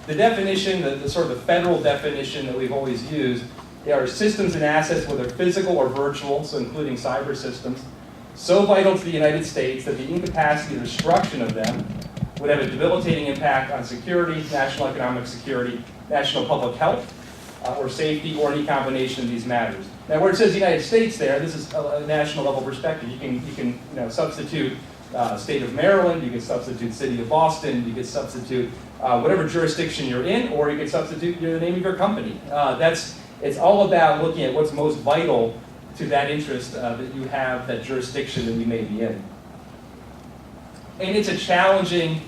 The definition, the sort of the federal definition that we've always used, they are systems and assets, whether physical or virtual, so including cyber systems, so vital to the United States that the incapacity or destruction of them would have a debilitating impact on security, national economic security, national public health, or safety, or any combination of these matters. Now, where it says United States there, this is a national level perspective. You can substitute state of Maryland, you can substitute city of Boston, you can substitute whatever jurisdiction you're in, or you can substitute the name of your company. It's all about looking at what's most vital to that interest that you have, that jurisdiction that you may be in. And it's a challenging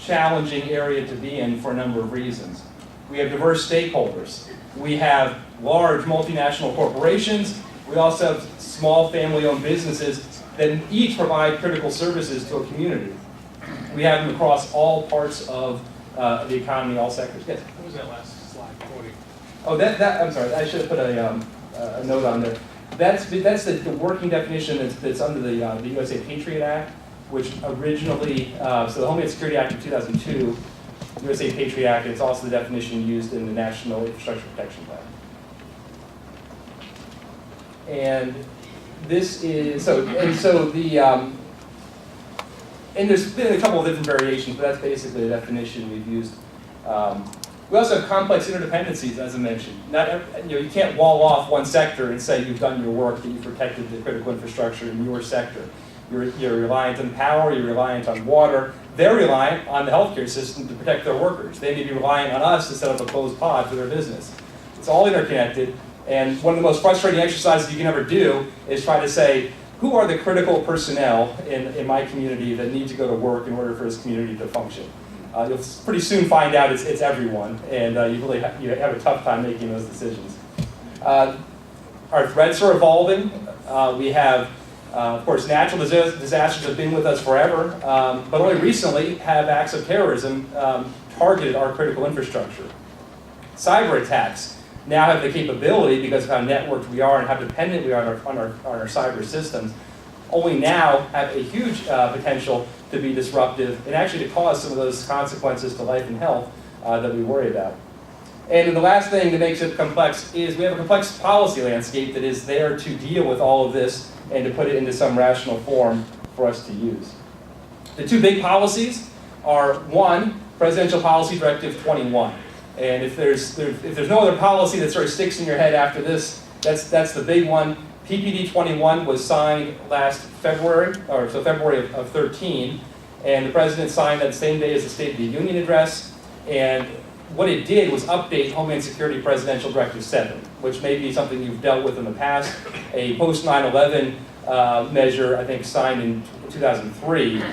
area to be in for a number of reasons. We have diverse stakeholders. We have large multinational corporations. We also have small family-owned businesses that each provide critical services to a community. We have them across all parts of the economy, all sectors. Yes? What was that last slide quoting? Oh, I'm sorry, I should have put a note on there. That's the working definition that's under the USA Patriot Act, which originally, so the Homeland Security Act of 2002, USA Patriot Act, it's also the definition used in the National Infrastructure Protection Plan. And this is, and there's been a couple of different variations, but that's basically the definition we've used. We also have complex interdependencies, as I mentioned. You can't wall off one sector and say you've done your work, that you've protected the critical infrastructure in your sector. You're reliant on power, you're reliant on water. They're reliant on the healthcare system to protect their workers. They may be reliant on us to set up a closed pod for their business. It's all interconnected, and one of the most frustrating exercises you can ever do is try to say, who are the critical personnel in my community that need to go to work in order for this community to function? You'll pretty soon find out it's everyone, and you have a tough time making those decisions. Our threats are evolving. We have, of course, natural disasters have been with us forever, but only recently have acts of terrorism targeted our critical infrastructure. Cyber attacks now have the capability, because of how networked we are and how dependent we are on our cyber systems, only now have a huge potential to be disruptive and actually to cause some of those consequences to life and health that we worry about. And the last thing that makes it complex is we have a complex policy landscape that is there to deal with all of this and to put it into some rational form for us to use. The two big policies are, one, Presidential Policy Directive 21. And if there's no other policy that sort of sticks in your head after this, that's the big one. PPD 21 was signed last February, or so February of 13, and the president signed that same day as the State of the Union address. And what it did was update Homeland Security Presidential Directive 7, which may be something you've dealt with in the past. A post 9/11 measure, I think, signed in 2003.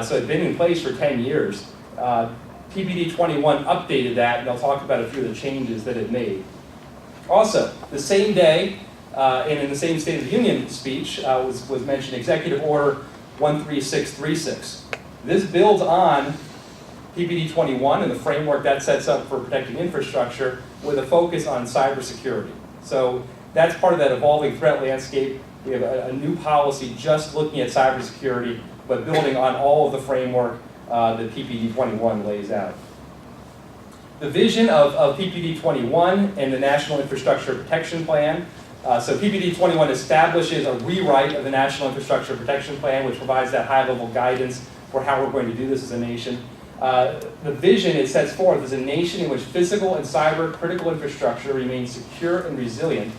So it's been in place for 10 years. PPD 21 updated that, and I'll talk about a few of the changes that it made. Also, the same day, and in the same State of the Union speech, was mentioned Executive Order 13636. This builds on PPD 21 and the framework that sets up for protecting infrastructure with a focus on cybersecurity. So that's part of that evolving threat landscape. We have a new policy just looking at cybersecurity, but building on all of the framework that PPD 21 lays out. The vision of PPD 21 and the National Infrastructure Protection Plan. So PPD 21 establishes a rewrite of the National Infrastructure Protection Plan, which provides that high-level guidance for how we're going to do this as a nation. The vision it sets forth is a nation in which physical and cyber critical infrastructure remains secure and resilient,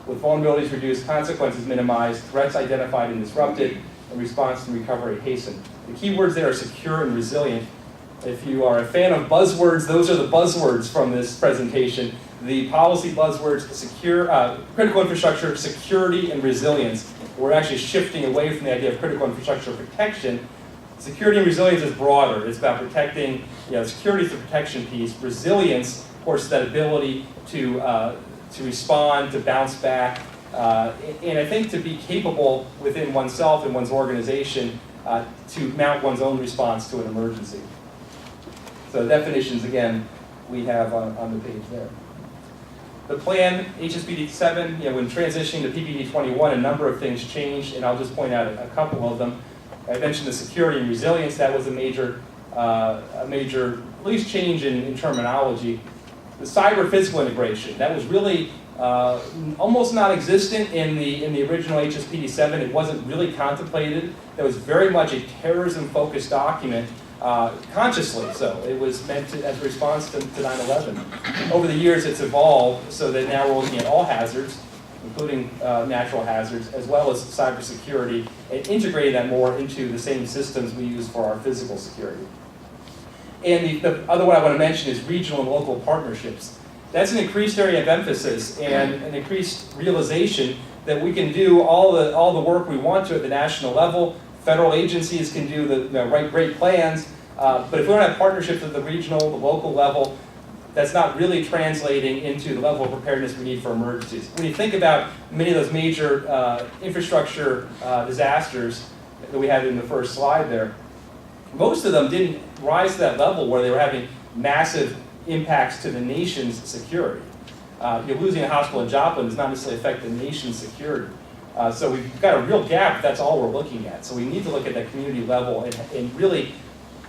with vulnerabilities reduced, consequences minimized, threats identified and disrupted, and response and recovery hastened. The key words there are secure and resilient. If you are a fan of buzzwords, those are the buzzwords from this presentation. The policy buzzwords, secure, critical infrastructure, security, and resilience. We're actually shifting away from the idea of critical infrastructure protection. Security and resilience is broader. It's about protecting, security is the protection piece. Resilience, of course, is that ability to respond, to bounce back, and I think to be capable within oneself and one's organization to mount one's own response to an emergency. So definitions, again, we have on the page there. The plan, HSPD 7, when transitioning to PPD 21, a number of things changed, and I'll just point out a couple of them. I mentioned the security and resilience. That was a major least change in terminology. The cyber-physical integration, that was really almost non-existent in the original HSPD7. It wasn't really contemplated. That was very much a terrorism-focused document, consciously so. It was meant as a response to 9/11. Over the years, it's evolved so that now we're looking at all hazards, including natural hazards, as well as cybersecurity, and integrating that more into the same systems we use for our physical security. And the other one I want to mention is regional and local partnerships. That's an increased area of emphasis and an increased realization that we can do all the work we want to at the national level. Federal agencies can do write great plans, but if we don't have partnerships at the regional, the local level, that's not really translating into the level of preparedness we need for emergencies. When you think about many of those major infrastructure disasters that we had in the first slide there, most of them didn't rise to that level where they were having massive impacts to the nation's security. Losing a hospital in Joplin does not necessarily affect the nation's security. So we've got a real gap if that's all we're looking at. So we need to look at that community level and really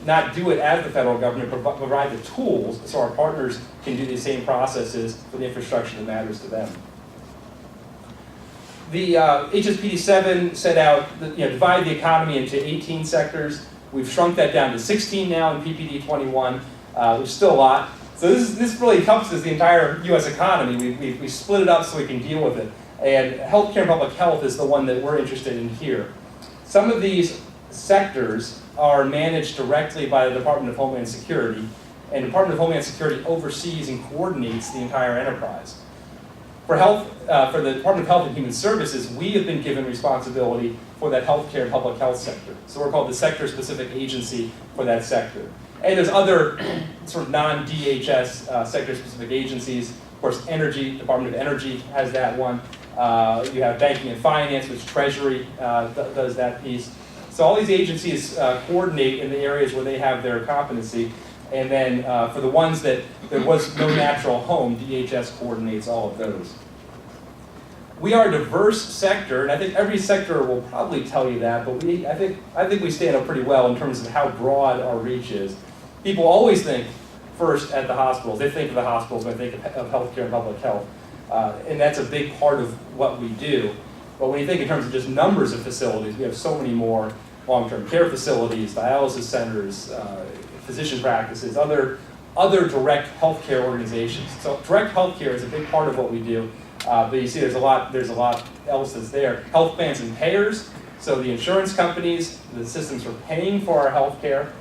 not do it as the federal government, but provide the tools so our partners can do the same processes for the infrastructure that matters to them. The HSPD7 set out, divide the economy into 18 sectors. We've shrunk that down to 16 now in PPD 21, which is still a lot. So this really encompasses the entire U.S. economy. We split it up so we can deal with it. And healthcare and public health is the one that we're interested in here. Some of these sectors are managed directly by the Department of Homeland Security, and the Department of Homeland Security oversees and coordinates the entire enterprise. For the Department of Health and Human Services, we have been given responsibility for that healthcare and public health sector. So we're called the sector-specific agency for that sector. And there's other sort of non-DHS sector-specific agencies. Of course, Energy, Department of Energy has that one. You have Banking and Finance, which Treasury does that piece. So all these agencies coordinate in the areas where they have their competency. And then for the ones that there was no natural home, DHS coordinates all of those. We are a diverse sector, and I think every sector will probably tell you that, but I think we stand up pretty well in terms of how broad our reach is. People always think first at the hospitals. They think of the hospitals when they think of healthcare and public health. And that's a big part of what we do. But when you think in terms of just numbers of facilities, we have so many more long-term care facilities, dialysis centers, physician practices, other direct healthcare organizations. So direct healthcare is a big part of what we do. But you see there's a lot else that's there. Health plans and payers, so the insurance companies, the systems for paying for our healthcare.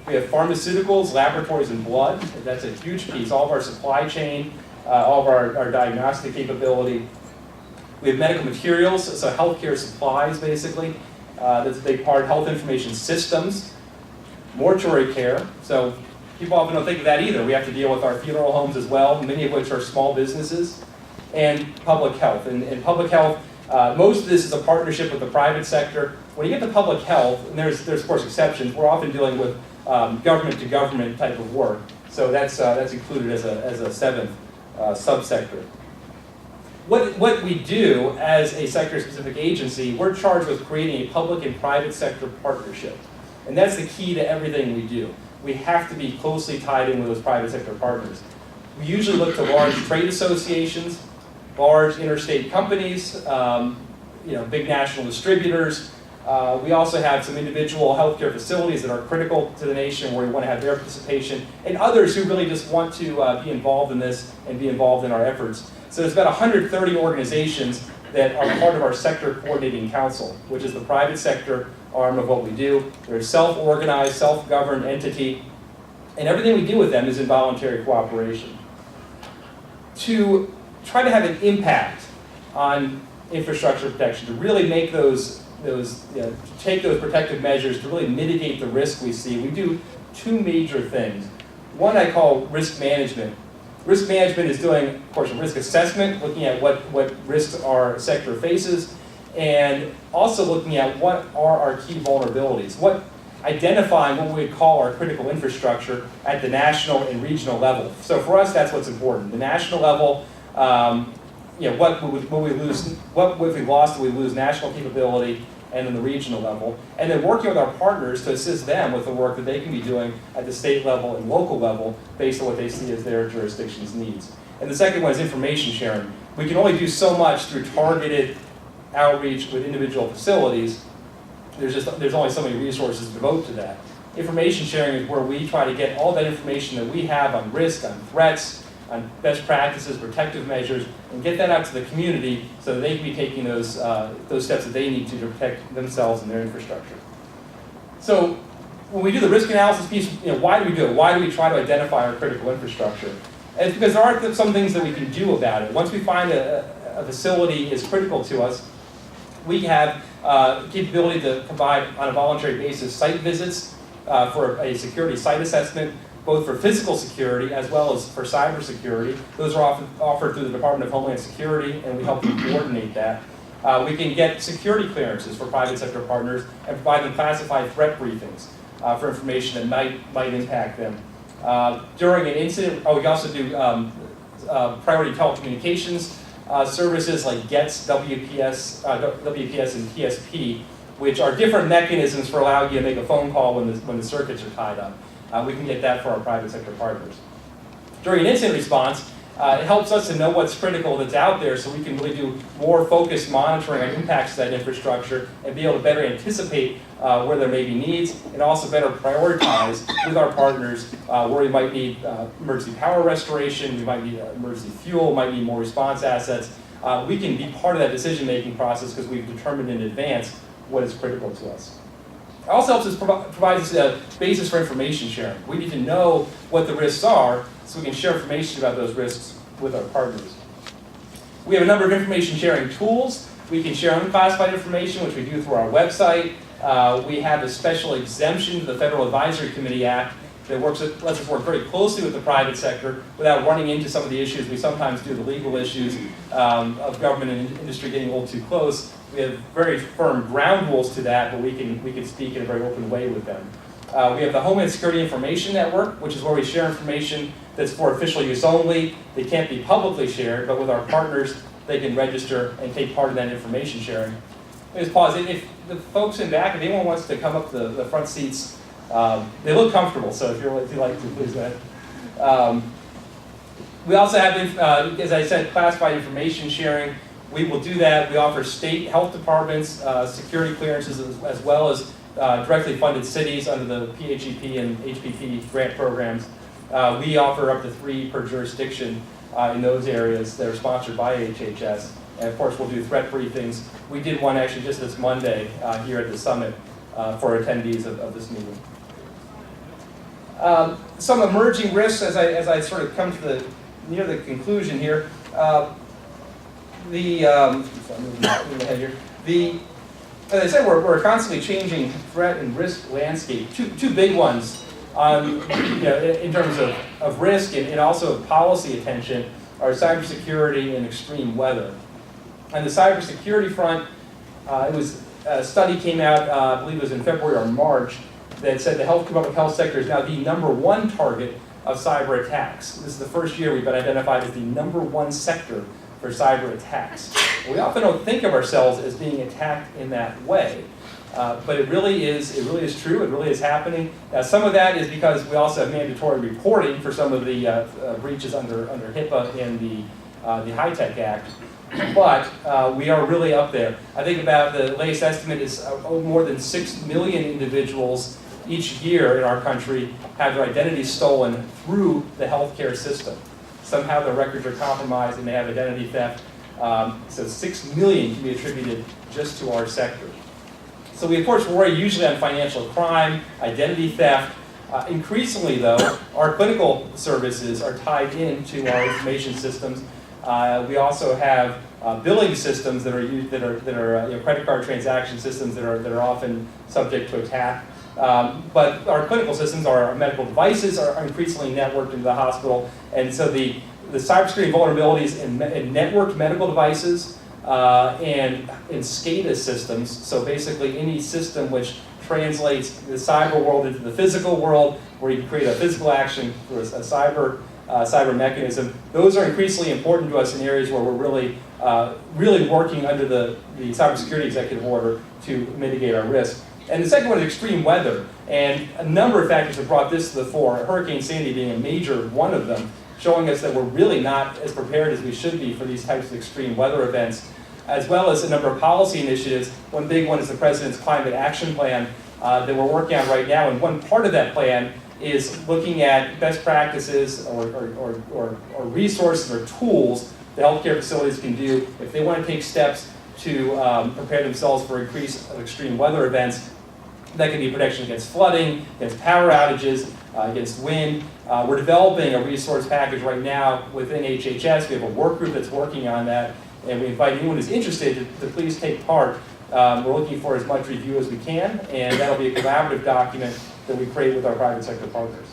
We have pharmaceuticals, laboratories, and blood. That's a huge piece. All of our supply chain, all of our diagnostic capability. We have medical materials, so healthcare supplies, basically. That's a big part. Health information systems, mortuary care. So people often don't think of that either. We have to deal with our funeral homes as well, many of which are small businesses. And public health. And public health, most of this is a partnership with the private sector. When you get to public health, and there's of course exceptions, we're often dealing with government-to-government type of work. So that's included as a seventh subsector. What we do as a sector-specific agency, we're charged with creating a public and private sector partnership. And that's the key to everything we do. We have to be closely tied in with those private sector partners. We usually look to large trade associations, large interstate companies, big national distributors. We also have some individual healthcare facilities that are critical to the nation where we want to have their participation, and others who really just want to be involved in this and be involved in our efforts. So there's about 130 organizations that are part of our Sector Coordinating Council, which is the private sector arm of what we do. They're a self-organized, self-governed entity, and everything we do with them is in voluntary cooperation. To try to have an impact on infrastructure protection, to really make take those protective measures to really mitigate the risk we see, we do two major things. One I call risk management. Risk management is doing, of course, a risk assessment, looking at what risks our sector faces, and also looking at what are our key vulnerabilities, identifying what we would call our critical infrastructure at the national and regional level. So for us, that's what's important. The national level, what if we lost, do we lose national capability? and in the regional level, and then working with our partners to assist them with the work that they can be doing at the state level and local level based on what they see as their jurisdiction's needs. And the second one is information sharing. We can only do so much through targeted outreach with individual facilities. There's only so many resources to devote to that. Information sharing is where we try to get all that information that we have on risk, on threats, on best practices, protective measures, and get that out to the community so that they can be taking those steps that they need to protect themselves and their infrastructure. So when we do the risk analysis piece, why do we do it? Why do we try to identify our critical infrastructure? And it's because there are some things that we can do about it. Once we find a facility is critical to us, we have capability to provide on a voluntary basis site visits for a security site assessment, both for physical security as well as for cyber security. Those are often offered through the Department of Homeland Security, and we help them coordinate that. We can get security clearances for private sector partners and provide them classified threat briefings for information that might impact them. During an incident, we also do priority telecommunications services like GETS, WPS and PSP, which are different mechanisms for allowing you to make a phone call when the circuits are tied up. We can get that for our private sector partners. During an incident response, it helps us to know what's critical that's out there so we can really do more focused monitoring on impacts to that infrastructure and be able to better anticipate where there may be needs and also better prioritize with our partners where we might need emergency power restoration, we might need emergency fuel, might need more response assets. We can be part of that decision-making process because we've determined in advance what is critical to us. It also helps us provide us a basis for information sharing. We need to know what the risks are so we can share information about those risks with our partners. We have a number of information sharing tools. We can share unclassified information, which we do through our website. We have a special exemption to the Federal Advisory Committee Act that lets us work very closely with the private sector without running into some of the issues we sometimes do, the legal issues of government and industry getting a little too close. We have very firm ground rules to that, but we can speak in a very open way with them. We have the Homeland Security Information Network, which is where we share information that's for official use only. They can't be publicly shared, but with our partners, they can register and take part in that information sharing. Just pause. If the folks in back, if anyone wants to come up the front seats, they look comfortable, so if you'd like to, please go ahead. We also have, as I said, classified information sharing. We will do that. We offer state health departments security clearances as well as directly funded cities under the PHEP and HPP grant programs. We offer up to 3 per jurisdiction in those areas that are sponsored by HHS. And of course, we'll do threat briefings. We did one actually just this Monday here at the summit for attendees of this meeting. Some emerging risks as I sort of come to near the conclusion here. As I said, we're constantly changing threat and risk landscape. Two big ones in terms of risk and also policy attention are cybersecurity and extreme weather. On the cybersecurity front, a study came out, I believe it was in February or March, that said the public health sector is now the #1 target of cyber attacks. This is the first year we've been identified as the #1 sector for cyber attacks. We often don't think of ourselves as being attacked in that way, but it really is true. It really is happening. Now, some of that is because we also have mandatory reporting for some of the breaches under HIPAA and the HITECH Act. But we are really up there. I think about the latest estimate is more than 6 million individuals each year in our country have their identities stolen through the healthcare system. Somehow their records are compromised and they have identity theft. So 6 million can be attributed just to our sector. So we, of course, worry usually on financial crime, identity theft. Increasingly, though, our clinical services are tied into our information systems. We also have billing systems that are credit card transaction systems that are often subject to attack. But our clinical systems, our medical devices are increasingly networked into the hospital, and so the cybersecurity vulnerabilities in networked medical devices and in SCADA systems, so basically any system which translates the cyber world into the physical world, where you can create a physical action through a cyber cyber mechanism. Those are increasingly important to us in areas where we're really working under the cybersecurity executive order to mitigate our risk. And the second one is extreme weather. And a number of factors have brought this to the fore, Hurricane Sandy being a major one of them, showing us that we're really not as prepared as we should be for these types of extreme weather events, as well as a number of policy initiatives. One big one is the President's Climate Action Plan that we're working on right now. And one part of that plan is looking at best practices or resources or tools that healthcare facilities can do if they want to take steps to prepare themselves for increased extreme weather events. That can be protection against flooding, against power outages, against wind. We're developing a resource package right now within HHS. We have a work group that's working on that, and we invite anyone who's interested to please take part. We're looking for as much review as we can, and that'll be a collaborative document that we create with our private sector partners.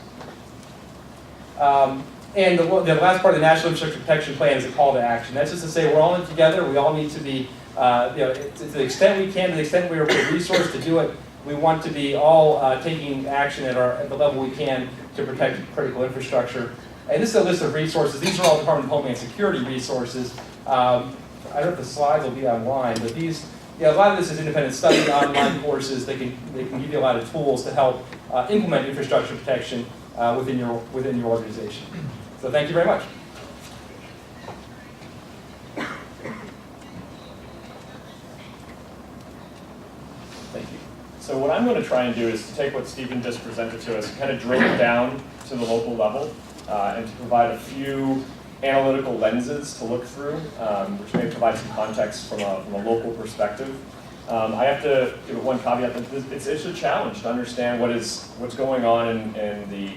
And the last part of the National Infrastructure Protection Plan is a call to action. That's just to say we're all in it together. We all need to be, to the extent we can, to the extent we are resourced to do it, we want to be all taking action at the level we can to protect critical infrastructure. And this is a list of resources. These are all Department of Homeland Security resources. I don't know if the slides will be online, but these, a lot of this is independent study, online courses. They can give you a lot of tools to help implement infrastructure protection within your organization. So thank you very much. Thank you. So what I'm going to try and do is to take what Stephen just presented to us and kind of drill it down to the local level and to provide a few analytical lenses to look through, which may provide some context from a local perspective. I have to give it one caveat that it's a challenge to understand what's going on in the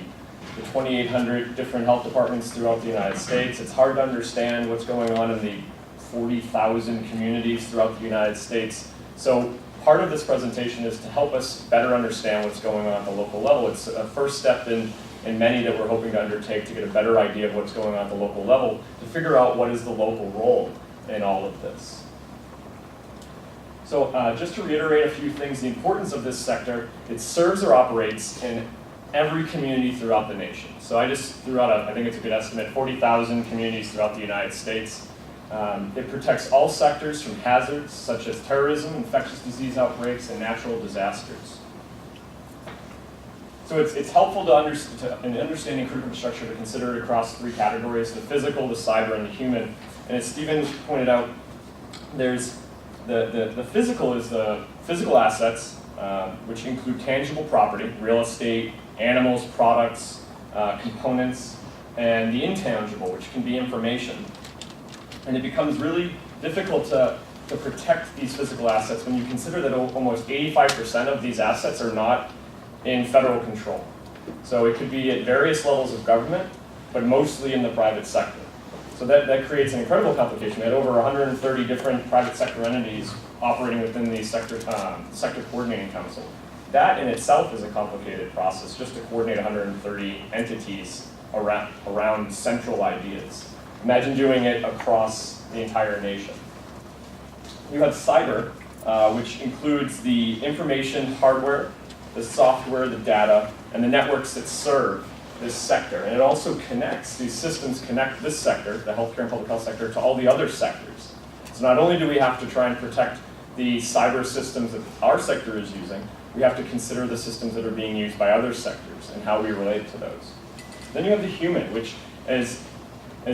2,800 different health departments throughout the United States. It's hard to understand what's going on in the 40,000 communities throughout the United States. So part of this presentation is to help us better understand what's going on at the local level. It's a first step in many that we're hoping to undertake to get a better idea of what's going on at the local level, to figure out what is the local role in all of this. So just to reiterate a few things, the importance of this sector, it serves or operates in every community throughout the nation. So I just threw out, I think it's a good estimate, 40,000 communities throughout the United States. It protects all sectors from hazards such as terrorism, infectious disease outbreaks, and natural disasters. So it's helpful in understanding critical infrastructure to consider it across three categories: the physical, the cyber, and the human. And as Stephen pointed out, there's the physical is the physical assets, which include tangible property, real estate, animals, products, components, and the intangible, which can be information. And it becomes really difficult to protect these physical assets when you consider that almost 85% of these assets are not in federal control. So it could be at various levels of government, but mostly in the private sector. So that creates an incredible complication. We had over 130 different private sector entities operating within the sector coordinating council. That in itself is a complicated process, just to coordinate 130 entities around central ideas. Imagine doing it across the entire nation. You have cyber, which includes the information hardware, the software, the data, and the networks that serve this sector. And it also connects, these systems connect this sector, the healthcare and public health sector, to all the other sectors. So not only do we have to try and protect the cyber systems that our sector is using, we have to consider the systems that are being used by other sectors and how we relate to those. Then you have the human, which, as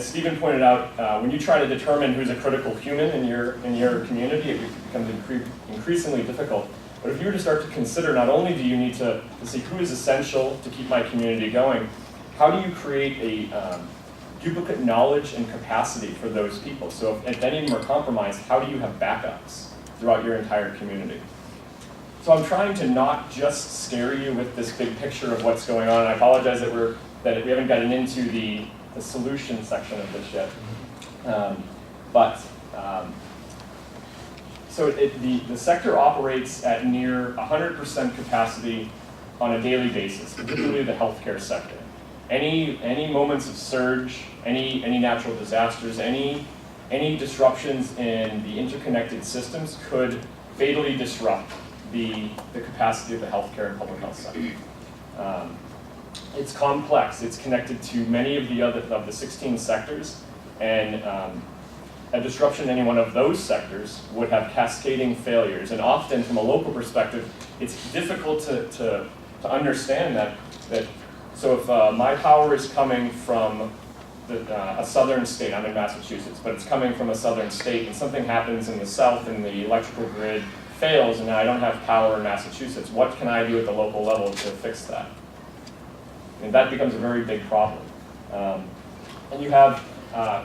Stephen pointed out, when you try to determine who's a critical human in your community, it becomes increasingly difficult. But if you were to start to consider, not only do you need to see who is essential to keep my community going, how do you create a duplicate knowledge and capacity for those people? So if any of them are compromised, how do you have backups throughout your entire community? So I'm trying to not just scare you with this big picture of what's going on. I apologize that we haven't gotten into the solution section of this yet. So the sector operates at near 100% capacity on a daily basis, particularly the healthcare sector. Any moments of surge, any natural disasters, any disruptions in the interconnected systems could fatally disrupt the capacity of the healthcare and public health sector. it's complex. It's connected to many of the 16 sectors, and a disruption in any one of those sectors would have cascading failures. And often, from a local perspective, it's difficult to understand that. So if my power is coming from a southern state, I'm in Massachusetts, but it's coming from a southern state, and something happens in the south and the electrical grid fails, and now I don't have power in Massachusetts, what can I do at the local level to fix that? And that becomes a very big problem. And you have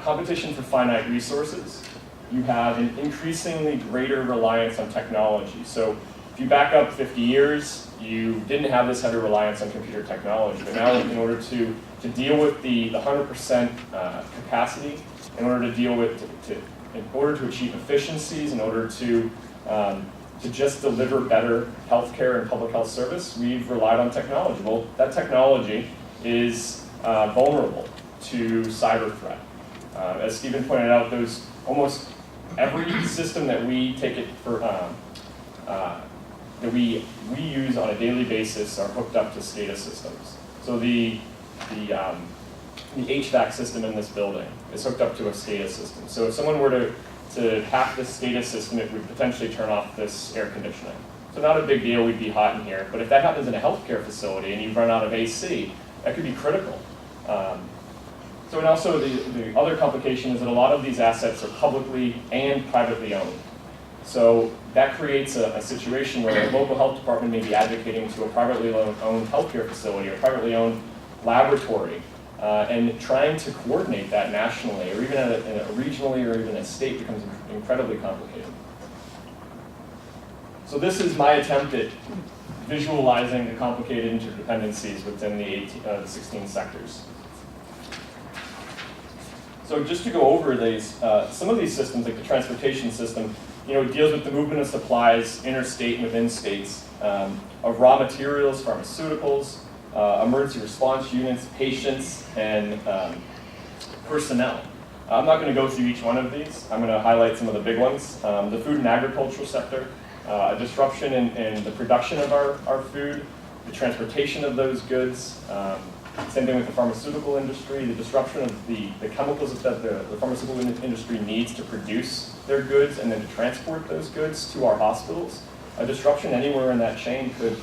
competition for finite resources. You have an increasingly greater reliance on technology. So if you back up 50 years, you didn't have this heavy reliance on computer technology. But now in order to deal with the 100% capacity, in order to achieve efficiencies, in order to just deliver better healthcare and public health service, we've relied on technology. Well, that technology is vulnerable to cyber threat. As Stephen pointed out, almost every system that we take it for that we use on a daily basis are hooked up to SCADA systems. So the HVAC system in this building is hooked up to a SCADA system. So if someone were to hack the SCADA system, it would potentially turn off this air conditioning. So not a big deal, we'd be hot in here. But if that happens in a healthcare facility and you run out of AC, that could be critical. And also the other complication is that a lot of these assets are publicly and privately owned. So that creates a situation where a local health department may be advocating to a privately owned healthcare facility or privately owned laboratory and trying to coordinate that nationally or even regionally or even a state becomes incredibly complicated. So this is my attempt at visualizing the complicated interdependencies within the 16 sectors. So just to go over these, some of these systems, like the transportation system, it deals with the movement of supplies interstate and within states, of raw materials, pharmaceuticals, emergency response units, patients, and personnel. I'm not going to go through each one of these. I'm going to highlight some of the big ones. The food and agricultural sector, a disruption in the production of our food, the transportation of those goods, same thing with the pharmaceutical industry, the disruption of the chemicals that the pharmaceutical industry needs to produce their goods and then to transport those goods to our hospitals. A disruption anywhere in that chain could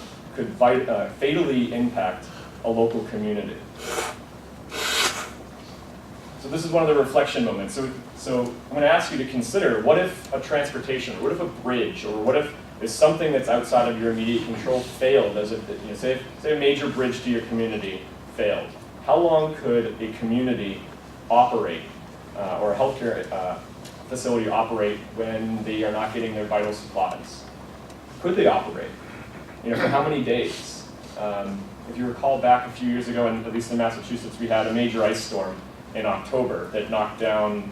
fatally impact a local community. So this is one of the reflection moments. So I'm going to ask you to consider, what if a transportation, or what if a bridge, or what if something that's outside of your immediate control failed, say a major bridge to your community failed. How long could a community operate, or a healthcare facility operate when they are not getting their vital supplies? Could they operate? For how many days? If you recall back a few years ago, and at least in Massachusetts, we had a major ice storm in October that knocked down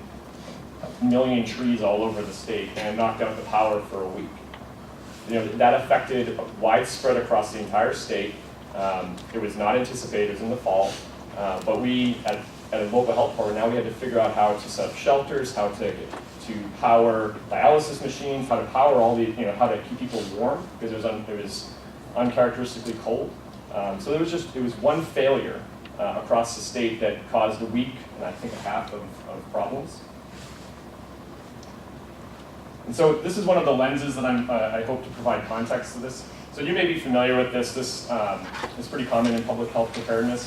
1 million trees all over the state and knocked out the power for a week. That affected widespread across the entire state. It was not anticipated, it was in the fall, but we, at a local health department, now we had to figure out how to set up shelters, how to power dialysis machines, how to power all the, how to keep people warm, because it was uncharacteristically cold. So it was one failure across the state that caused a week and I think a half of problems. And so this is one of the lenses that I hope to provide context to this. So you may be familiar with this. This is pretty common in public health preparedness,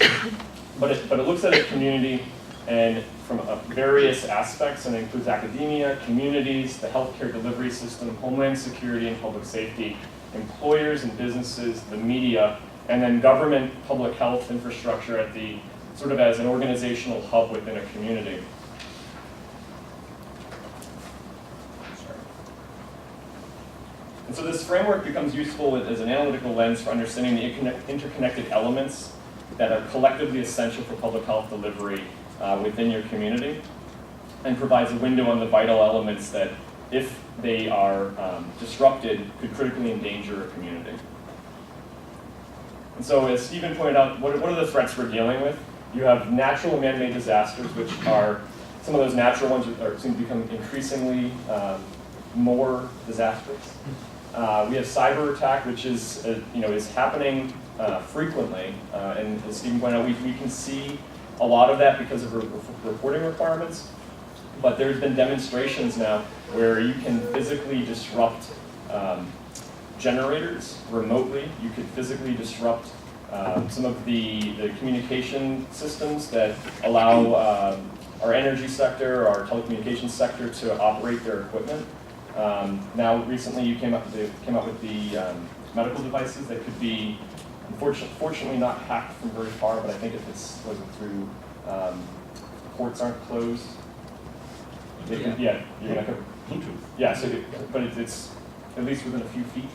but it looks at a community and from various aspects, and it includes academia, communities, the healthcare delivery system, homeland security and public safety, employers and businesses, the media, and then government public health infrastructure at the sort of as an organizational hub within a community. And so this framework becomes useful as an analytical lens for understanding the interconnected elements that are collectively essential for public health delivery within your community, and provides a window on the vital elements that, if they are disrupted, could critically endanger a community. And so as Stephen pointed out, what are the threats we're dealing with? You have natural and man-made disasters, which are, some of those natural ones seem to become increasingly more disastrous. We have cyber attack, which is happening frequently, and as Stephen pointed out, we can see a lot of that because of reporting requirements, but there's been demonstrations now where you can physically disrupt generators remotely. You could physically disrupt some of the communication systems that allow our energy sector, our telecommunications sector to operate their equipment. Now, recently, they came out with the medical devices that could be, fortunately, not hacked from very far. But I think if it's through ports aren't closed, they could, you're not gonna, Bluetooth. yeah. So, but it's at least within a few feet,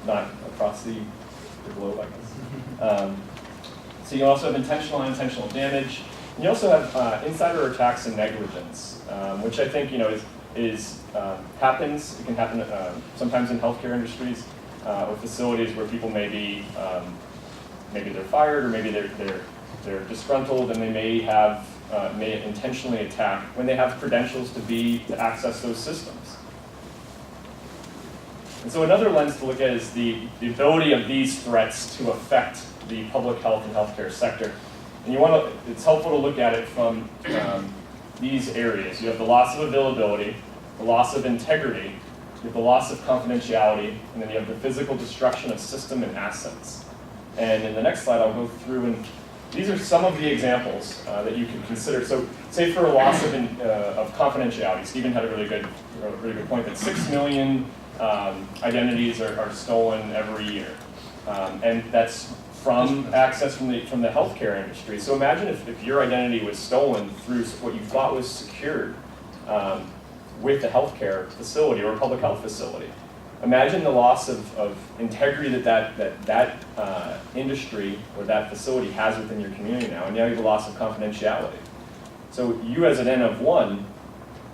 not across the globe, I guess. So you also have intentional and unintentional damage. And you also have insider attacks and negligence, which I think happens. It can happen sometimes in healthcare industries or facilities where people maybe they're fired or maybe they're disgruntled and they may intentionally attack when they have credentials to access those systems. And so another lens to look at is the ability of these threats to affect the public health and healthcare sector. And it's helpful to look at it from these areas. You have the loss of availability, the loss of integrity, you have the loss of confidentiality, and then you have the physical destruction of system and assets. And in the next slide, I'll go through, and these are some of the examples that you can consider. So say for a loss of confidentiality, Stephen had a really good point that 6 million identities are stolen every year. And that's from access from the healthcare industry. So imagine if your identity was stolen through what you thought was secured with a healthcare facility or a public health facility. Imagine the loss of integrity that industry or that facility has within your community now, and now you have a loss of confidentiality. So you as an N of one,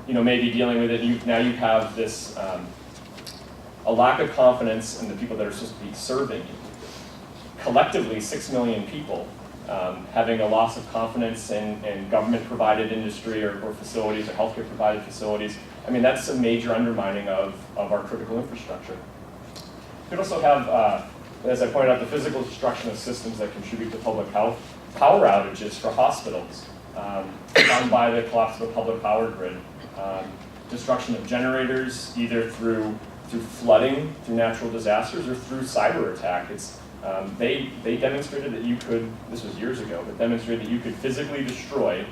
may be dealing with it. Now you have this a lack of confidence in the people that are supposed to be serving you. Collectively, 6 million people having a loss of confidence in government-provided industry or facilities or healthcare-provided facilities. I mean, that's a major undermining of our critical infrastructure. You could also have, as I pointed out, the physical destruction of systems that contribute to public health, power outages for hospitals, caused by the collapse of a public power grid, destruction of generators, either through flooding, through natural disasters, or through cyber attack. They demonstrated that you could, this was years ago, but demonstrated that you could physically destroy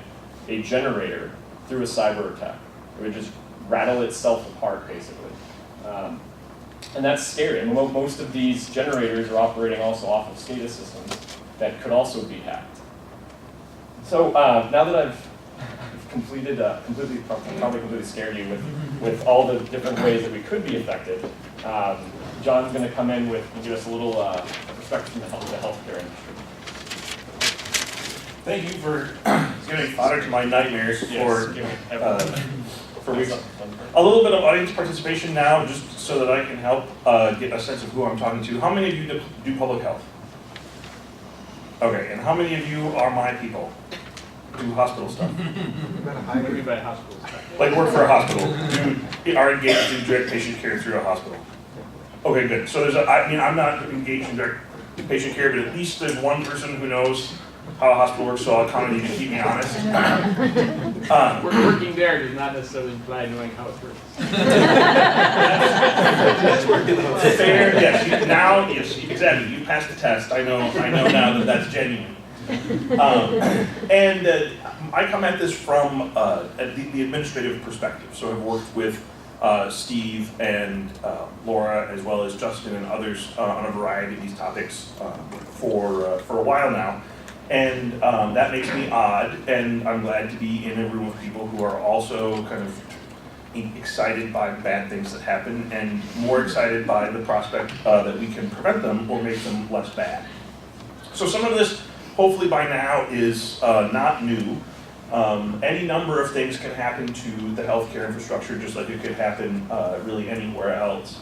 a generator through a cyber attack. It would just rattle itself apart, basically. And that's scary. And most of these generators are operating also off of SCADA systems that could also be hacked. So now that I've probably completely scared you with all the different ways that we could be affected, John's going to come in and give us a little perspective from the healthcare industry. Thank you for giving fodder to my nightmares for weeks. A little bit of audience participation now, just so that I can help get a sense of who I'm talking to. How many of you do public health? Okay, and how many of you are my people? Do hospital stuff? Like work for a hospital, are engaged in direct patient care through a hospital. Okay, good. So I'm not engaged in direct patient care, but at least there's one person who knows how a hospital works, so I'll kind of need to keep me honest. Working there does not necessarily imply knowing how it works. That's working fair. Yes, exactly. You passed the test. I know now that that's genuine. And I come at this from the administrative perspective. So I've worked with Steve and Laura, as well as Justin and others on a variety of these topics for a while now. And that makes me odd, and I'm glad to be in a room of people who are also kind of excited by bad things that happen, and more excited by the prospect that we can prevent them or make them less bad. So some of this, hopefully by now, is not new. Any number of things can happen to the healthcare infrastructure, just like it could happen really anywhere else.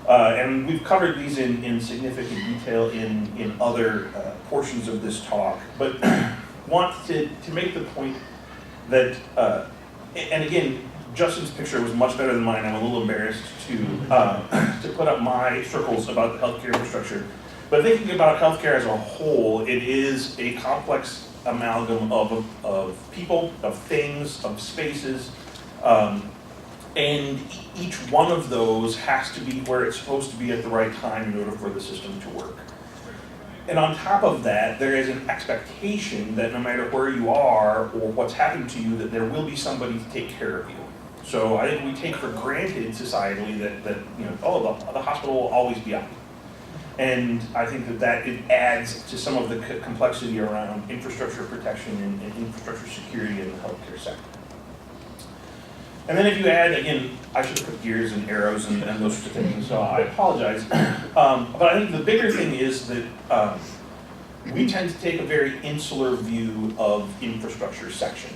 And we've covered these in significant detail in other portions of this talk, but want to make the point that, and again, Justin's picture was much better than mine. I'm a little embarrassed to put up my circles about the healthcare infrastructure. But thinking about healthcare as a whole, it is a complex amalgam of people, of things, of spaces, and each one of those has to be where it's supposed to be at the right time in order for the system to work. And on top of that, there is an expectation that no matter where you are or what's happened to you, that there will be somebody to take care of you. So I think we take for granted societally that you know, oh, the hospital will always be up. And I think that it adds to some of the complexity around infrastructure protection and infrastructure security in the healthcare sector. And then if you add, again, I should have put gears and arrows and those sorts of things, so I apologize. But I think the bigger thing is that we tend to take a very insular view of infrastructure sectors.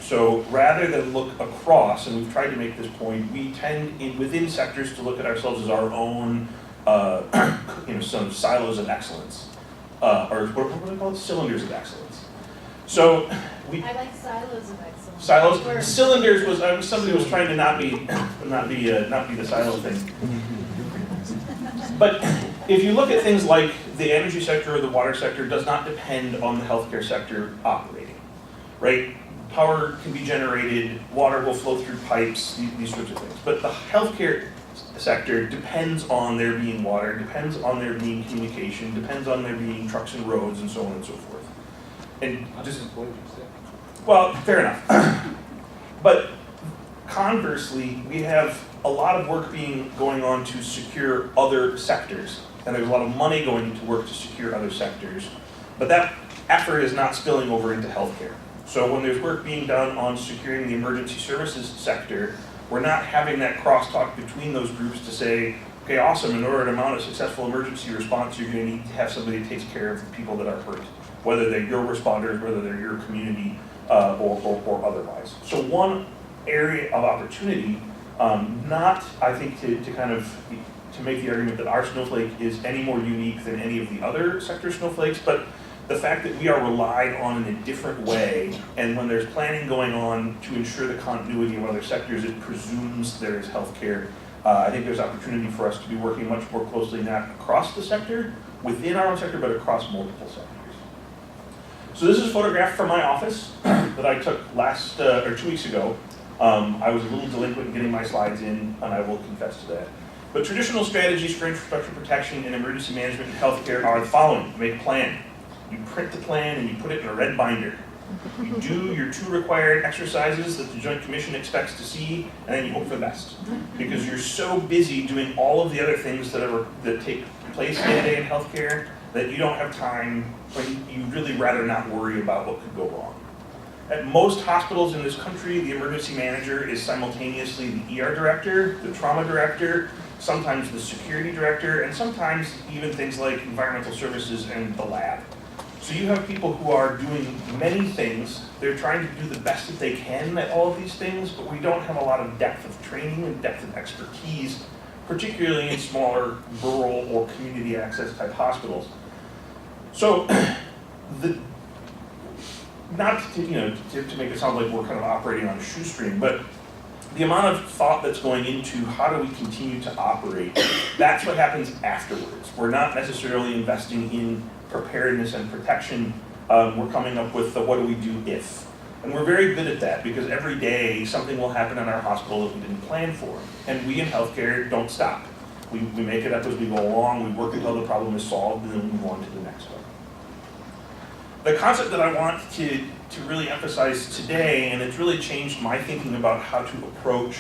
So rather than look across, and we've tried to make this point, we tend within sectors to look at ourselves as our own some silos of excellence, or what do they call it? Cylinders of excellence. So I like silos of excellence. Silos, cylinders was somebody was trying to not be the silo thing. But if you look at things like the energy sector or the water sector, does not depend on the healthcare sector operating, right? Power can be generated, water will flow through pipes, these sorts of things. But the healthcare sector depends on there being water, depends on there being communication, depends on there being trucks and roads and so on and so forth. And just, well, fair enough. But conversely, we have a lot of work going on to secure other sectors. And there's a lot of money going into work to secure other sectors. But that effort is not spilling over into healthcare. So when there's work being done on securing the emergency services sector, we're not having that crosstalk between those groups to say, okay, awesome, in order to mount a successful emergency response, you're going to need to have somebody that takes care of the people that are hurt, whether they're your responders, whether they're your community, or otherwise. So one area of opportunity, not, I think, to make the argument that our snowflake is any more unique than any of the other sector snowflakes, but the fact that we are relied on in a different way, and when there's planning going on to ensure the continuity of other sectors, it presumes there is healthcare. I think there's opportunity for us to be working much more closely, not across the sector, within our own sector, but across multiple sectors. So this is a photograph from my office that I took 2 weeks ago. I was a little delinquent in getting my slides in, and I will confess to that. But traditional strategies for infrastructure protection and emergency management in healthcare are the following. Make a plan. You print the plan and you put it in a red binder. You do your 2 required exercises that the Joint Commission expects to see, and then you hope for the best. Because you're so busy doing all of the other things that take place day-to-day in healthcare that you don't have time, when you really rather not worry about what could go wrong. At most hospitals in this country, the emergency manager is simultaneously the ER director, the trauma director, sometimes the security director, and sometimes even things like environmental services and the lab. So you have people who are doing many things. They're trying to do the best that they can at all of these things, but we don't have a lot of depth of training and depth of expertise, particularly in smaller rural or community access type hospitals. So, not to make it sound like we're kind of operating on a shoestring, but the amount of thought that's going into how do we continue to operate, that's what happens afterwards. We're not necessarily investing in preparedness and protection. We're coming up with the what do we do if. And we're very good at that because every day something will happen in our hospital that we didn't plan for. And we in healthcare don't stop. We make it up as we go along, we work until the problem is solved, and then we move on to the next one. The concept that I want to really emphasize today, and it's really changed my thinking about how to approach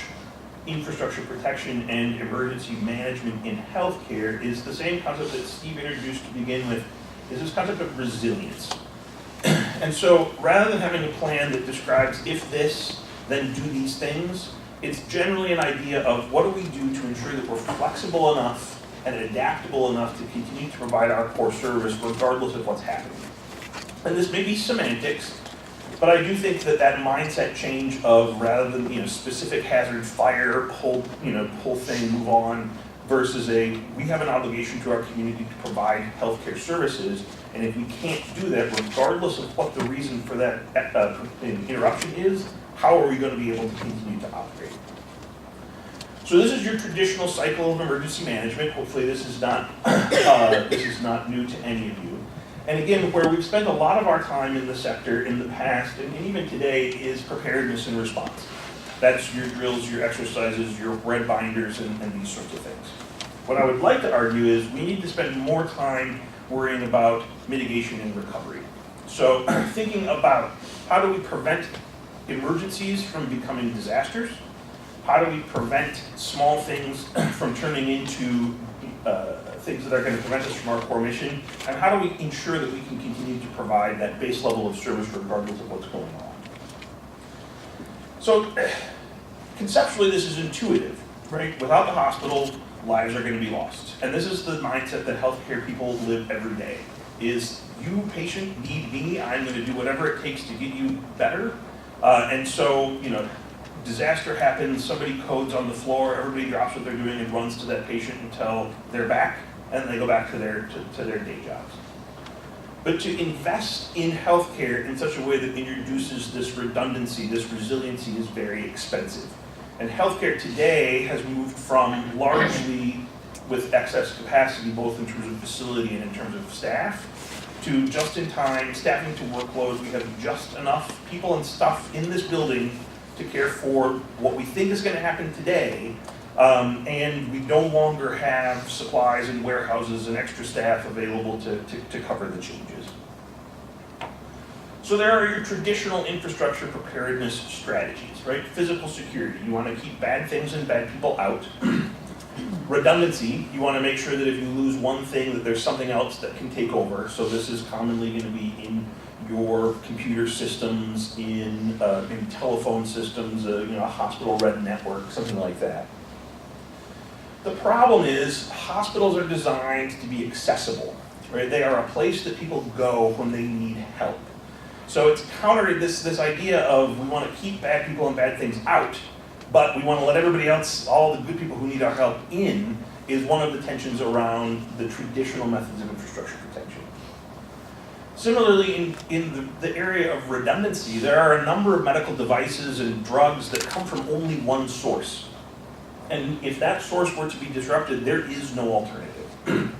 infrastructure protection and emergency management in healthcare, is the same concept that Steve introduced to begin with, is this concept of resilience. And so rather than having a plan that describes if this, then do these things, it's generally an idea of what do we do to ensure that we're flexible enough and adaptable enough to continue to provide our core service regardless of what's happening. And this may be semantics, but I do think that mindset change of rather than specific hazard, fire, whole thing, move on, versus we have an obligation to our community to provide healthcare services, and if we can't do that, regardless of what the reason for that interruption is, how are we going to be able to continue to operate? So this is your traditional cycle of emergency management. Hopefully this is not new to any of you. And again, where we've spent a lot of our time in the sector in the past and even today is preparedness and response. That's your drills, your exercises, your red binders, and these sorts of things. What I would like to argue is we need to spend more time worrying about mitigation and recovery. So thinking about how do we prevent emergencies from becoming disasters? How do we prevent small things from turning into things that are going to prevent us from our core mission? And how do we ensure that we can continue to provide that base level of service regardless of what's going on? So conceptually, this is intuitive, right? Without the hospital, lives are going to be lost. And this is the mindset that healthcare people live every day, is you, patient, need me, I'm going to do whatever it takes to get you better. And so, disaster happens, somebody codes on the floor, everybody drops what they're doing and runs to that patient until they're back, and they go back to their day jobs. But to invest in healthcare in such a way that introduces this redundancy, this resiliency, is very expensive. And healthcare today has moved from largely with excess capacity, both in terms of facility and in terms of staff, to just-in-time staffing to workloads. We have just enough people and stuff in this building to care for what we think is going to happen today, and we no longer have supplies and warehouses and extra staff available to cover the changes. So there are your traditional infrastructure preparedness strategies, right? Physical security, you want to keep bad things and bad people out. Redundancy, you want to make sure that if you lose one thing that there's something else that can take over. So this is commonly going to be in your computer systems, in telephone systems, a hospital red network, something like that. The problem is hospitals are designed to be accessible, right? They are a place that people go when they need help. So it's counter this idea of we want to keep bad people and bad things out, but we want to let everybody else, all the good people who need our help in, is one of the tensions around the traditional methods of infrastructure protection. Similarly, in the area of redundancy, there are a number of medical devices and drugs that come from only one source. And if that source were to be disrupted, there is no alternative.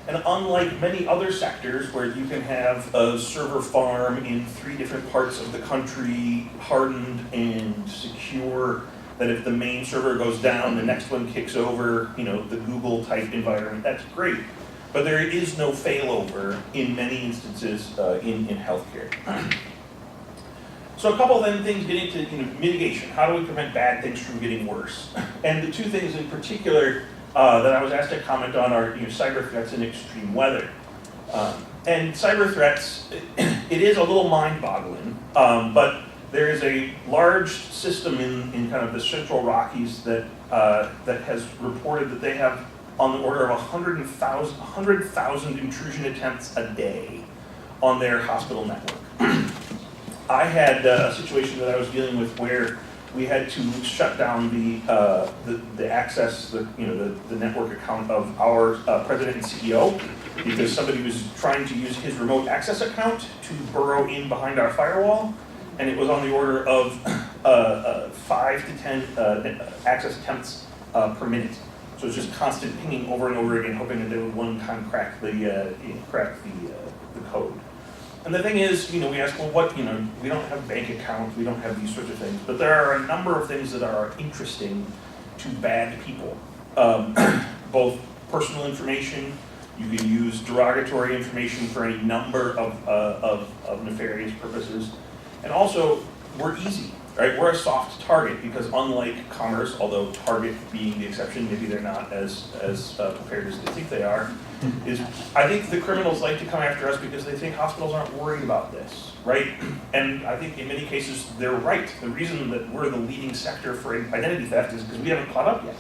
And unlike many other sectors where you can have a server farm in 3 different parts of the country, hardened and secure, that if the main server goes down, the next one kicks over, the Google type environment, that's great. But there is no failover in many instances in healthcare. So a couple then things get into mitigation. How do we prevent bad things from getting worse? And the 2 things in particular that I was asked to comment on are cyber threats and extreme weather. And cyber threats, it is a little mind-boggling, but there is a large system in kind of the Central Rockies that has reported that they have on the order of 100,000 intrusion attempts a day on their hospital network. I had a situation that I was dealing with where we had to shut down the access, the network account of our president and CEO because somebody was trying to use his remote access account to burrow in behind our firewall, and it was on the order of 5 to 10 access attempts per minute. So it's just constant pinging over and over again, hoping that they would one time crack the code. And the thing is, we ask, well, what, we don't have bank accounts, we don't have these sorts of things, but there are a number of things that are interesting to bad people. Both personal information, you can use derogatory information for any number of nefarious purposes, and also, we're easy, right? We're a soft target because unlike commerce, although Target being the exception, maybe they're not as prepared as they think they are, is I think the criminals like to come after us because they think hospitals aren't worried about this, right? And I think in many cases they're right. The reason that we're the leading sector for identity theft is because we haven't caught up yet.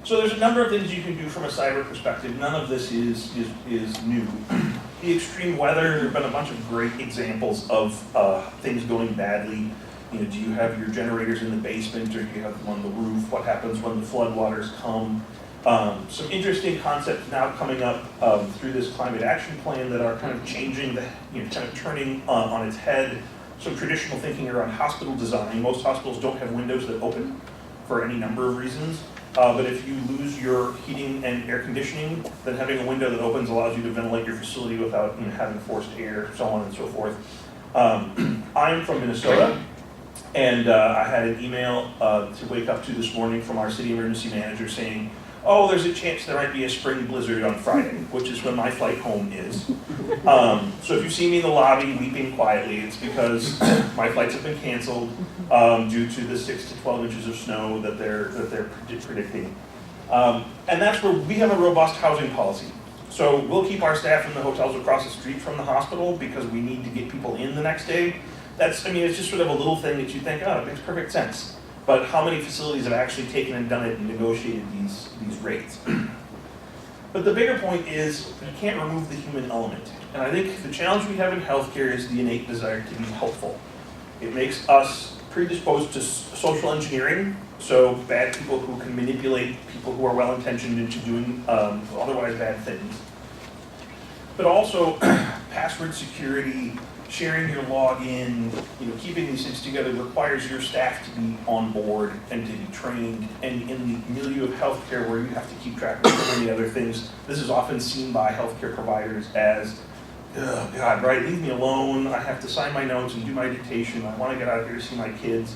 So there's a number of things you can do from a cyber perspective. None of this is new. The extreme weather, there have been a bunch of great examples of things going badly. Do you have your generators in the basement or do you have them on the roof? What happens when the floodwaters come? Some interesting concepts now coming up through this climate action plan that are kind of changing, kind of turning on its head some traditional thinking around hospital design. Most hospitals don't have windows that open. for any number of reasons. But if you lose your heating and air conditioning, then having a window that opens allows you to ventilate your facility without having forced air, so on and so forth. I'm from Minnesota, and I had an email to wake up to this morning from our city emergency manager saying, oh, there's a chance there might be a spring blizzard on Friday, which is when my flight home is. So if you see me in the lobby weeping quietly, it's because my flights have been canceled due to the 6 to 12 inches of snow that they're predicting. And that's where we have a robust housing policy. So we'll keep our staff in the hotels across the street from the hospital because we need to get people in the next day. It's just sort of a little thing that you think, oh, it makes perfect sense. But how many facilities have actually taken and done it and negotiated these rates? But the bigger point is you can't remove the human element. And I think the challenge we have in healthcare is the innate desire to be helpful. It makes us predisposed to social engineering, so bad people who can manipulate people who are well-intentioned into doing otherwise bad things. But also password security, sharing your login, keeping these things together requires your staff to be on board and to be trained. And in the milieu of healthcare where you have to keep track of so many other things, this is often seen by healthcare providers as, oh God, right, leave me alone. I have to sign my notes and do my dictation. I want to get out here to see my kids.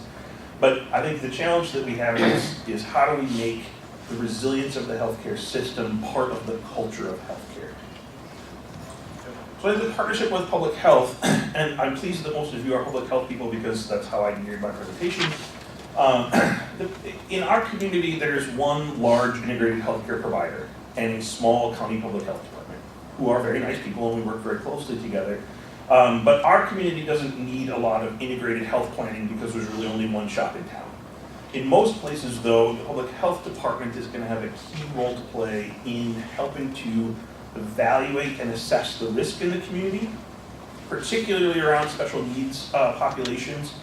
But I think the challenge that we have is how do we make the resilience of the healthcare system part of the culture of healthcare? So I think the partnership with public health, and I'm pleased that most of you are public health people because that's how I geared my presentation. In our community, there's one large integrated healthcare provider and a small county public health department who are very nice people and we work very closely together. But our community doesn't need a lot of integrated health planning because there's really only one shop in town. In most places, though, the public health department is going to have a key role to play in helping to evaluate and assess the risk in the community, particularly around special needs populations.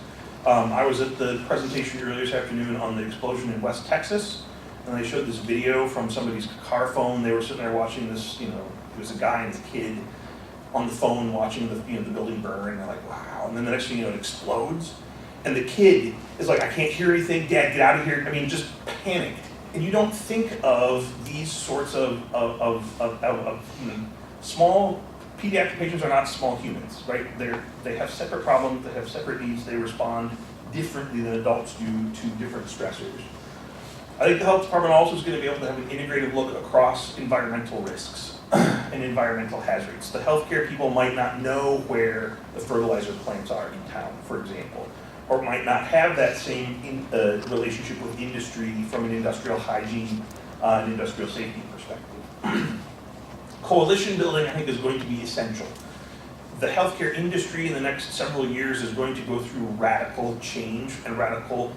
I was at the presentation earlier this afternoon on the explosion in West Texas, and they showed this video from somebody's car phone. They were sitting there watching this, it was a guy and his kid on the phone watching the building burn, and they're like, wow. And then the next thing you know, it explodes. And the kid is like, I can't hear anything, Dad, get out of here. Just panicked. And you don't think of these sorts of small pediatric patients are not small humans, right? They have separate problems, they have separate needs, they respond differently than adults do to different stressors. I think the health department also is going to be able to have an integrated look across environmental risks and environmental hazards. The healthcare people might not know where the fertilizer plants are in town, for example, or might not have that same relationship with industry from an industrial hygiene and industrial safety perspective. Coalition building, I think, is going to be essential. The healthcare industry in the next several years is going to go through radical change and radical,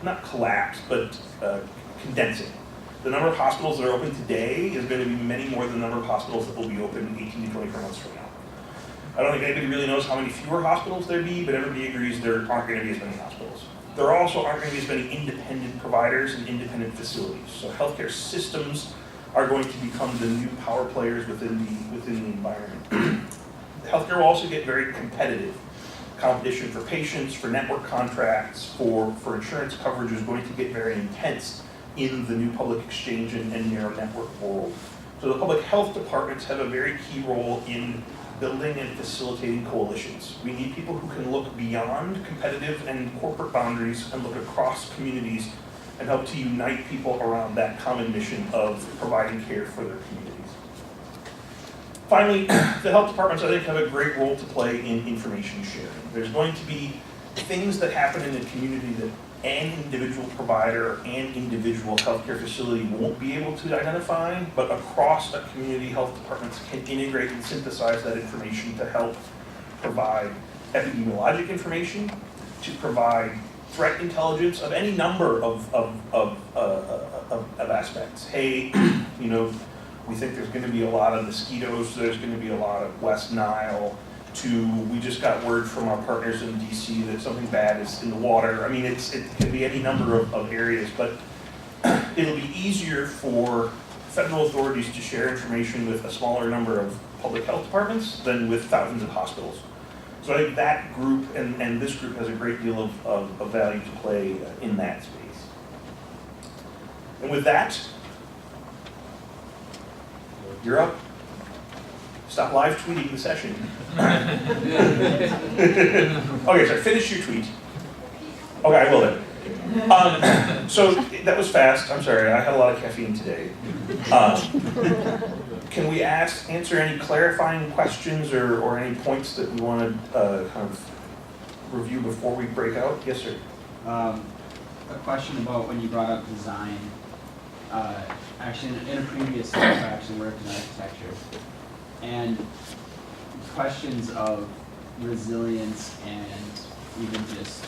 not collapse, but condensing. The number of hospitals that are open today is going to be many more than the number of hospitals that will be open 18 to 24 months from now. I don't think anybody really knows how many fewer hospitals there'd be, but everybody agrees there aren't going to be as many hospitals. There also aren't going to be as many independent providers and independent facilities. So healthcare systems are going to become the new power players within the environment. Healthcare will also get very competitive. Competition for patients, for network contracts, for insurance coverage is going to get very intense in the new public exchange and narrow network world. So the public health departments have a very key role in building and facilitating coalitions. We need people who can look beyond competitive and corporate boundaries and look across communities and help to unite people around that common mission of providing care for their communities. Finally, the health departments, I think, have a great role to play in information sharing. There's going to be things that happen in the community that an individual provider and individual healthcare facility won't be able to identify, but across a community, health departments can integrate and synthesize that information to help provide epidemiologic information, to provide threat intelligence of any number of aspects. Hey, we think there's going to be a lot of mosquitoes, there's going to be a lot of West Nile, to we just got word from our partners in DC that something bad is in the water. It can be any number of areas, but it'll be easier for federal authorities to share information with a smaller number of public health departments than with thousands of hospitals. So I think that group and this group has a great deal of value to play in that space. And with that, you're up. Stop live tweeting the session. Okay, sorry, finish your tweet. Okay, I will then. So that was fast. I'm sorry, I had a lot of caffeine today. Can we answer any clarifying questions or any points that we want to kind of review before we break out? Yes, sir. A question about when you brought up design. Actually, in a previous life, I actually worked in architecture, and questions of resilience and even just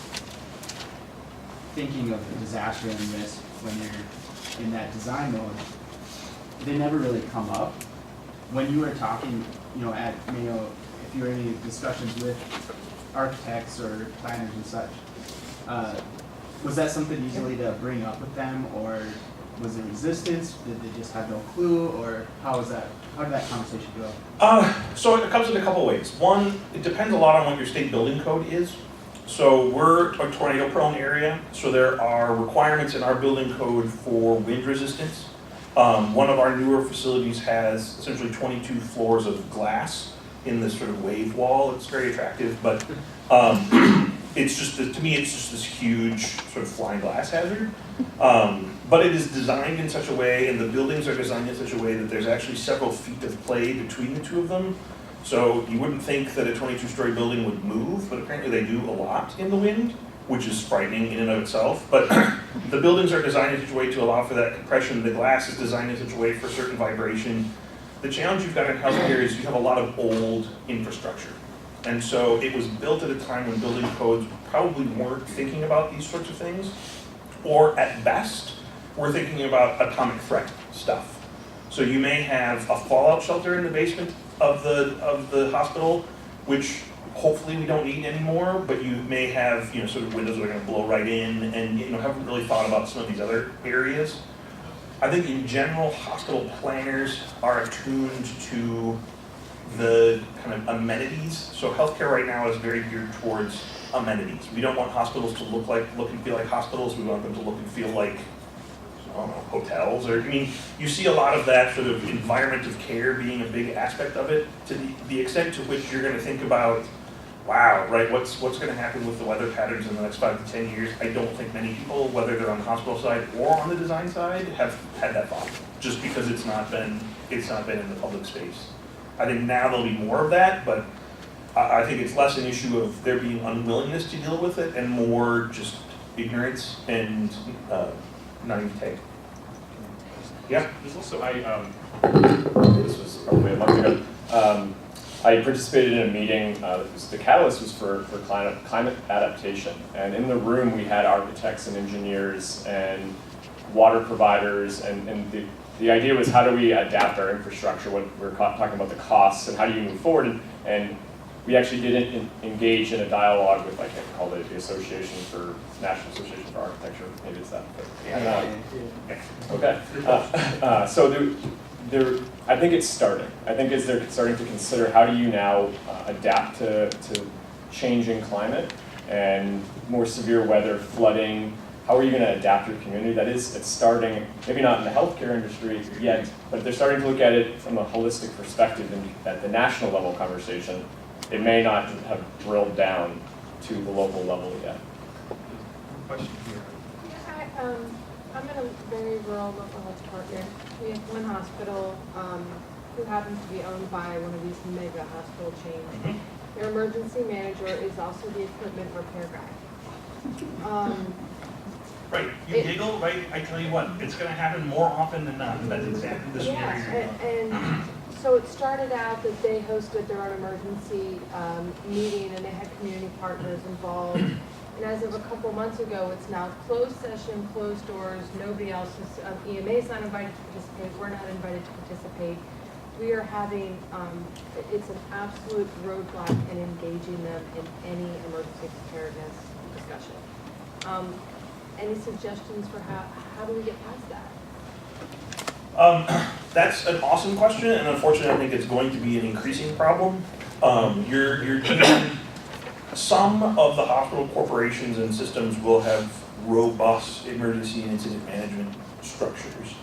thinking of disaster and risk when you're in that design mode, they never really come up. When you were talking, at Mayo, if you were in any discussions with architects or planners and such, was that something easily to bring up with them, or was there resistance? Did they just have no clue, or how did that conversation go? So it comes in a couple ways. One, it depends a lot on what your state building code is. So we're a tornado-prone area, so there are requirements in our building code for wind resistance. One of our newer facilities has essentially 22 floors of glass in this sort of wave wall. It's very attractive, but it's just, to me, it's just this huge sort of flying glass hazard. But it is designed in such a way, and the buildings are designed in such a way that there's actually several feet of play between the two of them. So you wouldn't think that a 22-story building would move, but apparently they do a lot in the wind, which is frightening in and of itself. But the buildings are designed in such a way to allow for that compression. The glass is designed in such a way for certain vibration. The challenge you've got in healthcare is you have a lot of old infrastructure. And so it was built at a time when building codes probably weren't thinking about these sorts of things, or at best, we're thinking about atomic threat stuff. So you may have a fallout shelter in the basement of the hospital, which hopefully we don't need anymore, but you may have, sort of windows that are going to blow right in, and haven't really thought about some of these other areas. I think in general, hospital planners are attuned to the kind of amenities. So healthcare right now is very geared towards amenities. We don't want hospitals to look and feel like hospitals. We want them to look and feel like, I don't know, hotels. You see a lot of that sort of environment of care being a big aspect of it, to the extent to which you're going to think about, wow, right, what's going to happen with the weather patterns in the next 5 to 10 years? I don't think many people, whether they're on the hospital side or on the design side, have had that thought, just because it's not been in the public space. I think now there'll be more of that, but I think it's less an issue of there being unwillingness to deal with it and more just ignorance and naivete. Yeah? There's also, this was probably a month ago, I participated in a meeting, the catalyst was for climate adaptation. And in the room we had architects and engineers and water providers, and the idea was, how do we adapt our infrastructure? We're talking about the costs and how do you move forward? And we actually did engage in a dialogue with, I can't call it the National Association for Architecture, maybe it's that. Okay. So I think it's starting. I think as they're starting to consider, how do you now adapt to changing climate and more severe weather, flooding. How are you going to adapt your community? It's starting, maybe not in the healthcare industry yet, but they're starting to look at it from a holistic perspective, and at the national level conversation, it may not have drilled down to the local level yet. Question here. Yeah, I'm in a very rural local health department. We have one hospital who happens to be owned by one of these mega hospital chains. Their emergency manager is also the equipment repair guy. Right, you giggle, right? I tell you what, it's going to happen more often than not. That's exactly the scenario. And so it started out that they hosted their own emergency meeting, and they had community partners involved. And as of a couple months ago, it's now closed session, closed doors. Nobody else is, EMA is not invited to participate. We're not invited to participate. We are having, it's an absolute roadblock in engaging them in any emergency preparedness discussion. Any suggestions for how do we get past that? That's an awesome question, and unfortunately I think it's going to be an increasing problem. You're dealing, some of the hospital corporations and systems will have robust emergency and incident management structures.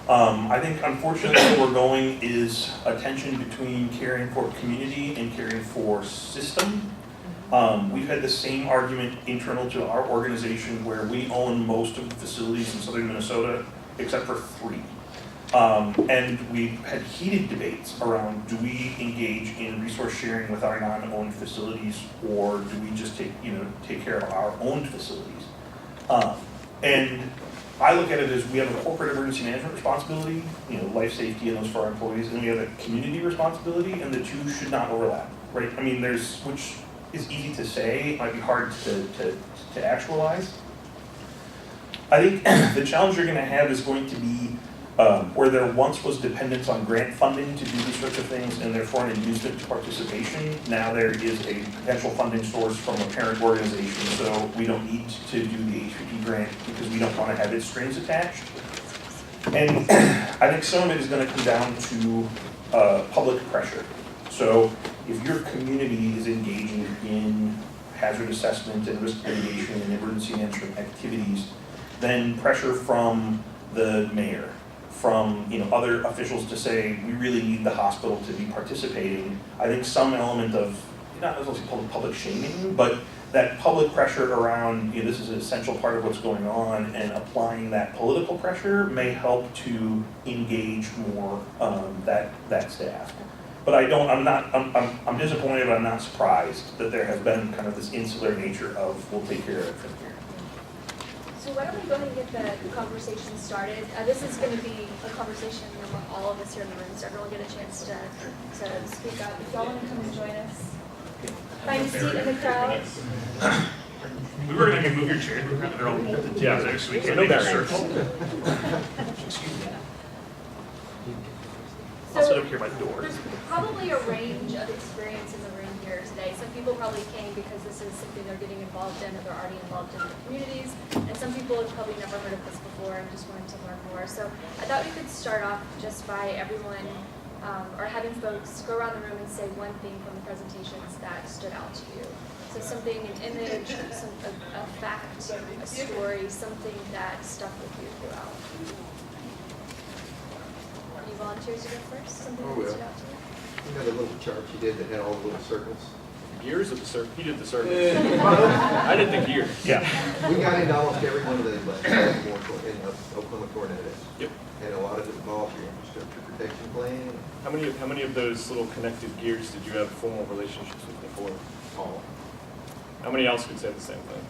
I think unfortunately where we're going is a tension between caring for community and caring for system. We've had the same argument internal to our organization where we own most of the facilities in southern Minnesota except for 3. And we've had heated debates around, do we engage in resource sharing with our non-owned facilities, or do we just take care of our owned facilities? And I look at it as we have a corporate emergency management responsibility, life safety and those for our employees, and we have a community responsibility, and the two should not overlap, right? I mean, which is easy to say, it might be hard to actualize. I think the challenge you're going to have is going to be where there once was dependence on grant funding to do these sorts of things and therefore an inducement to participation. Now there is a potential funding source from a parent organization, so we don't need to do the HPP grant because we don't want to have its strings attached. And I think some of it is going to come down to public pressure. So if your community is engaging in hazard assessment and risk mitigation and emergency management activities, then pressure from the mayor, from other officials to say we really need the hospital to be participating. I think some element of, not necessarily public shaming, but that public pressure around this is an essential part of what's going on, and applying that political pressure may help to engage more that staff. But I'm disappointed, but I'm not surprised that there has been kind of this insular nature of we'll take care of it from here. So why don't we go ahead and get the conversation started? This is going to be a conversation among all of us here in the room, so everyone will get a chance to speak up. If y'all want to come and join us, find a seat in the crowd. We were going to move your chair. They're all bolted together, so we can't make a circle. Excuse me. I'll sit up here by the door. There's probably a range of experience in the room here today. Some people probably came because this is something they're getting involved in, or they're already involved in the communities, and some people have probably never heard of this before and just wanted to learn more. So I thought we could start off just by everyone, or having folks go around the room and say one thing from the presentations that stood out to you. So something, an image, a fact, a story, something that stuck with you throughout. Any volunteers to go first? Something that stood out to you? You had a little chart you did that had all the little circles. Gears of the circle. He did the circle. I did the gears. Yeah. We got into almost every one of those in Oklahoma tornadoes. Yep. And a lot of it involved your infrastructure protection plan. How many of those little connected gears did you have formal relationships with before? All. How many else could say the same thing?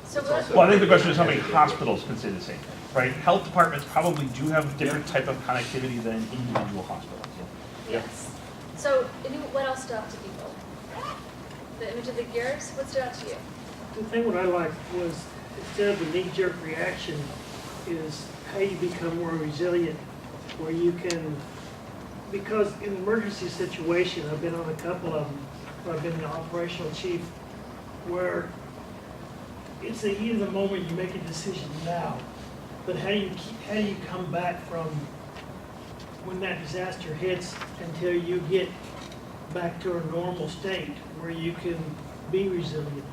So It's what? also- Well, I think the question is how many hospitals can say the same thing, right? Health departments probably do have different type of connectivity than individual hospitals. Yes. So what else stood out to people? The image of the gears? What stood out to you? The thing what I liked was, instead of the knee-jerk reaction, is how you become more resilient, where you can, because in an emergency situation, I've been on a couple of them, where I've been the operational chief, where it's the heat of the moment, you make a decision now, but how do you come back from when that disaster hits until you get back to a normal state where you can be resilient?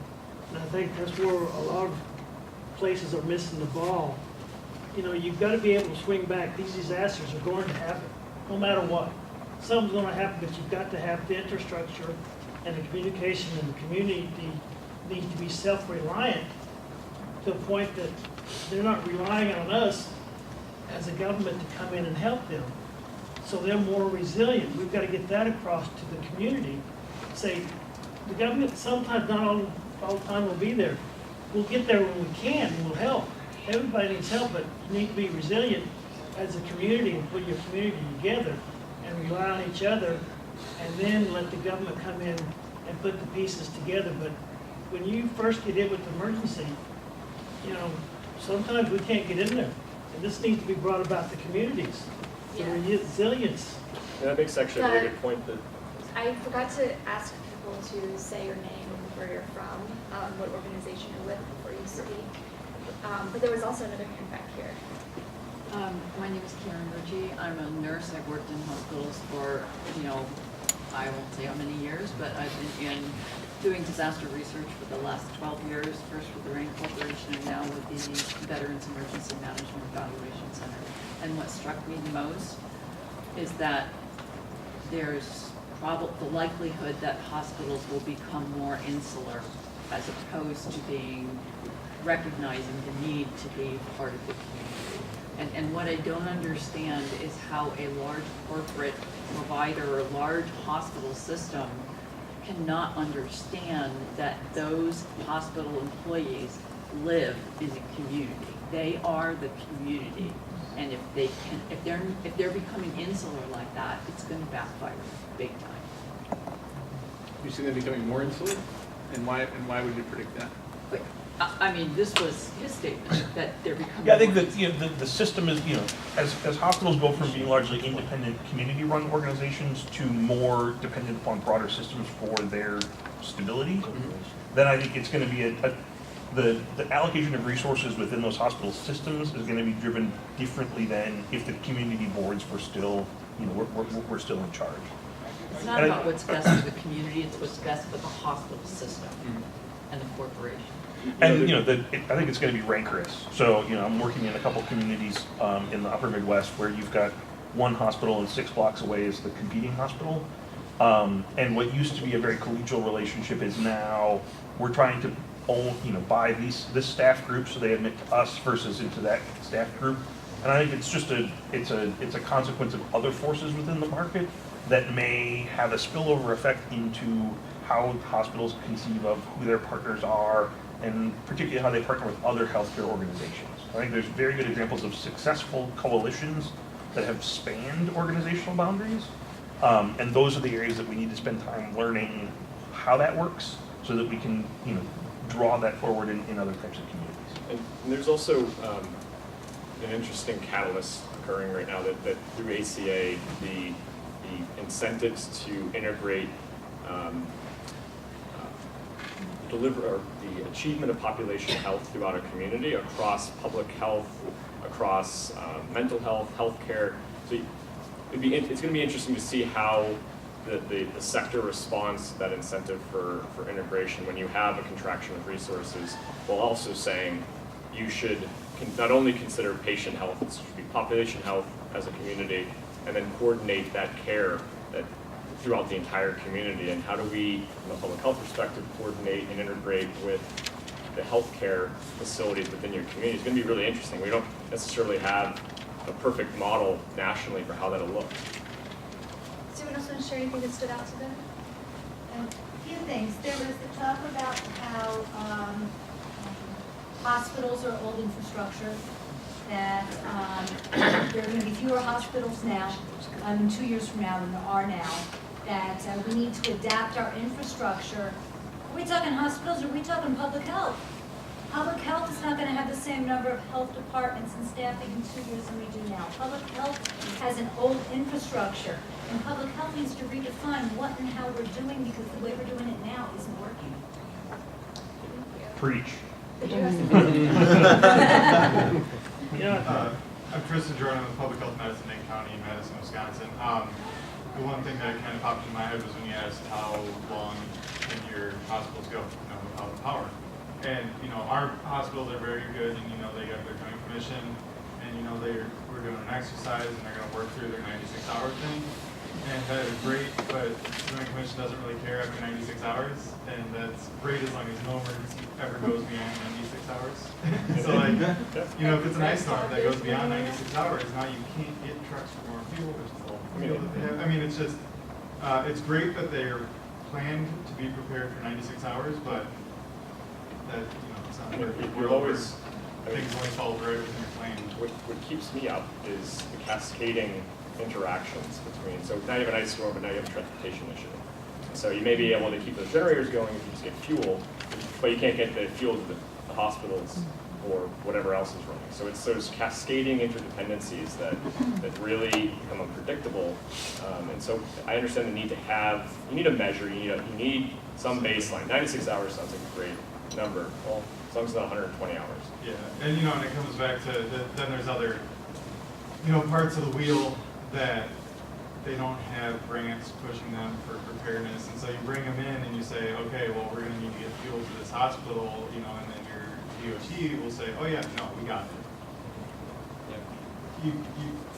And I think that's where a lot of places are missing the ball. You've got to be able to swing back. These disasters are going to happen, no matter what. Something's going to happen, but you've got to have the infrastructure and the communication, and the community needs to be self-reliant to the point that they're not relying on us as a government to come in and help them. So they're more resilient. We've got to get that across to the community. Say, the government sometimes, not all the time, will be there. We'll get there when we can, and we'll help. Everybody needs help, but you need to be resilient as a community and put your community together and rely on each other, and then let the government come in and put the pieces together. But when you first get in with the emergency, sometimes we can't get in there. And this needs to be brought about the communities. The resilience. And that makes actually a really good point. That I forgot to ask people to say your name and where you're from, what organization you're with before you speak. But there was also another hand back here. My name is Karen Murgy. I'm a nurse. I've worked in hospitals for, I won't say how many years, but I've been in doing disaster research for the last 12 years, first with the Rain Corporation and now with the Veterans Emergency Management Evaluation Center. And what struck me the most is that there's the likelihood that hospitals will become more insular as opposed to recognizing the need to be part of the community. And what I don't understand is how a large corporate provider or a large hospital system cannot understand that those hospital employees live in the community. They are the community. And if they're becoming insular like that, it's going to backfire big time. You see them becoming more insular? And why would you predict that? But, I mean, this was his statement, that they're becoming. Yeah, I think more that the system is, as hospitals go from being largely independent community-run organizations to more dependent upon broader systems for their stability, then I think it's going to be the allocation of resources within those hospital systems is going to be driven differently than if the community boards were still, we're still in charge. It's not about what's best for the community, it's what's best for the hospital system and the corporation. And I think it's going to be rancorous. So I'm working in a couple communities in the Upper Midwest where you've got one hospital and 6 blocks away is the competing hospital. And what used to be a very collegial relationship is now we're trying to buy this staff group so they admit to us versus into that staff group. And I think it's just it's a consequence of other forces within the market that may have a spillover effect into how hospitals conceive of who their partners are, and particularly how they partner with other healthcare organizations. I think there's very good examples of successful coalitions that have spanned organizational boundaries, and those are the areas that we need to spend time learning how that works so that we can draw that forward in other types of communities. And there's also an interesting catalyst occurring right now that through ACA, the incentives to integrate the achievement of population health throughout a community across public health, across mental health, healthcare. So it's going to be interesting to see how the sector responds to that incentive for integration when you have a contraction of resources, while also saying you should not only consider patient health, it should be population health as a community, and then coordinate that care throughout the entire community. And how do we, from a public health perspective, coordinate and integrate with the healthcare facilities within your community? It's going to be really interesting. We don't necessarily have a perfect model nationally for how that'll look. Does anyone else want to share anything that stood out to them? A few things. There was the talk about how hospitals are old infrastructure, that there are going to be fewer hospitals now, 2 years from now than there are now, that we need to adapt our infrastructure. Are we talking hospitals or are we talking public health? Public health is not going to have the same number of health departments and staffing in 2 years than we do now. Public health has an old infrastructure, and public health needs to redefine what and how we're doing, because the way we're doing it now isn't working. Preach. I'm Tristan Jordan with Public Health Medicine in County, Madison, Wisconsin. The one thing that kind of popped in my head was when you asked how long can your hospitals go without power. And our hospitals are very good, and they got their joint commission, and we're doing an exercise, and they're going to work through their 96-hour thing, and that is great. But the joint commission doesn't really care after 96 hours, and that's great as long as no emergency ever goes beyond 96 hours. So if it's an ice storm that goes beyond 96 hours, now you can't get trucks for more fuel, which is all the fuel that they have. I mean, it's just it's great that they're planned to be prepared for 96 hours, but that it's not perfect. We're always, things only fall right within your plan. What keeps me up is the cascading interactions between, so now you have an ice storm, but now you have a transportation issue. So you may be able to keep those generators going if you just get fuel, but you can't get the fuel to the hospitals or whatever else is running. So it's those cascading interdependencies that really become unpredictable. And so I understand the need to have, you need a measure, you need some baseline. 96 hours sounds like a great number. Well, as long as it's not 120 hours. Yeah, and and it comes back to then there's other parts of the wheel that they don't have grants pushing them for preparedness, and so you bring them in and you say, okay, well, we're gonna need to get fuel to this hospital, you know, and then your DOT will say, oh yeah, no, we got it.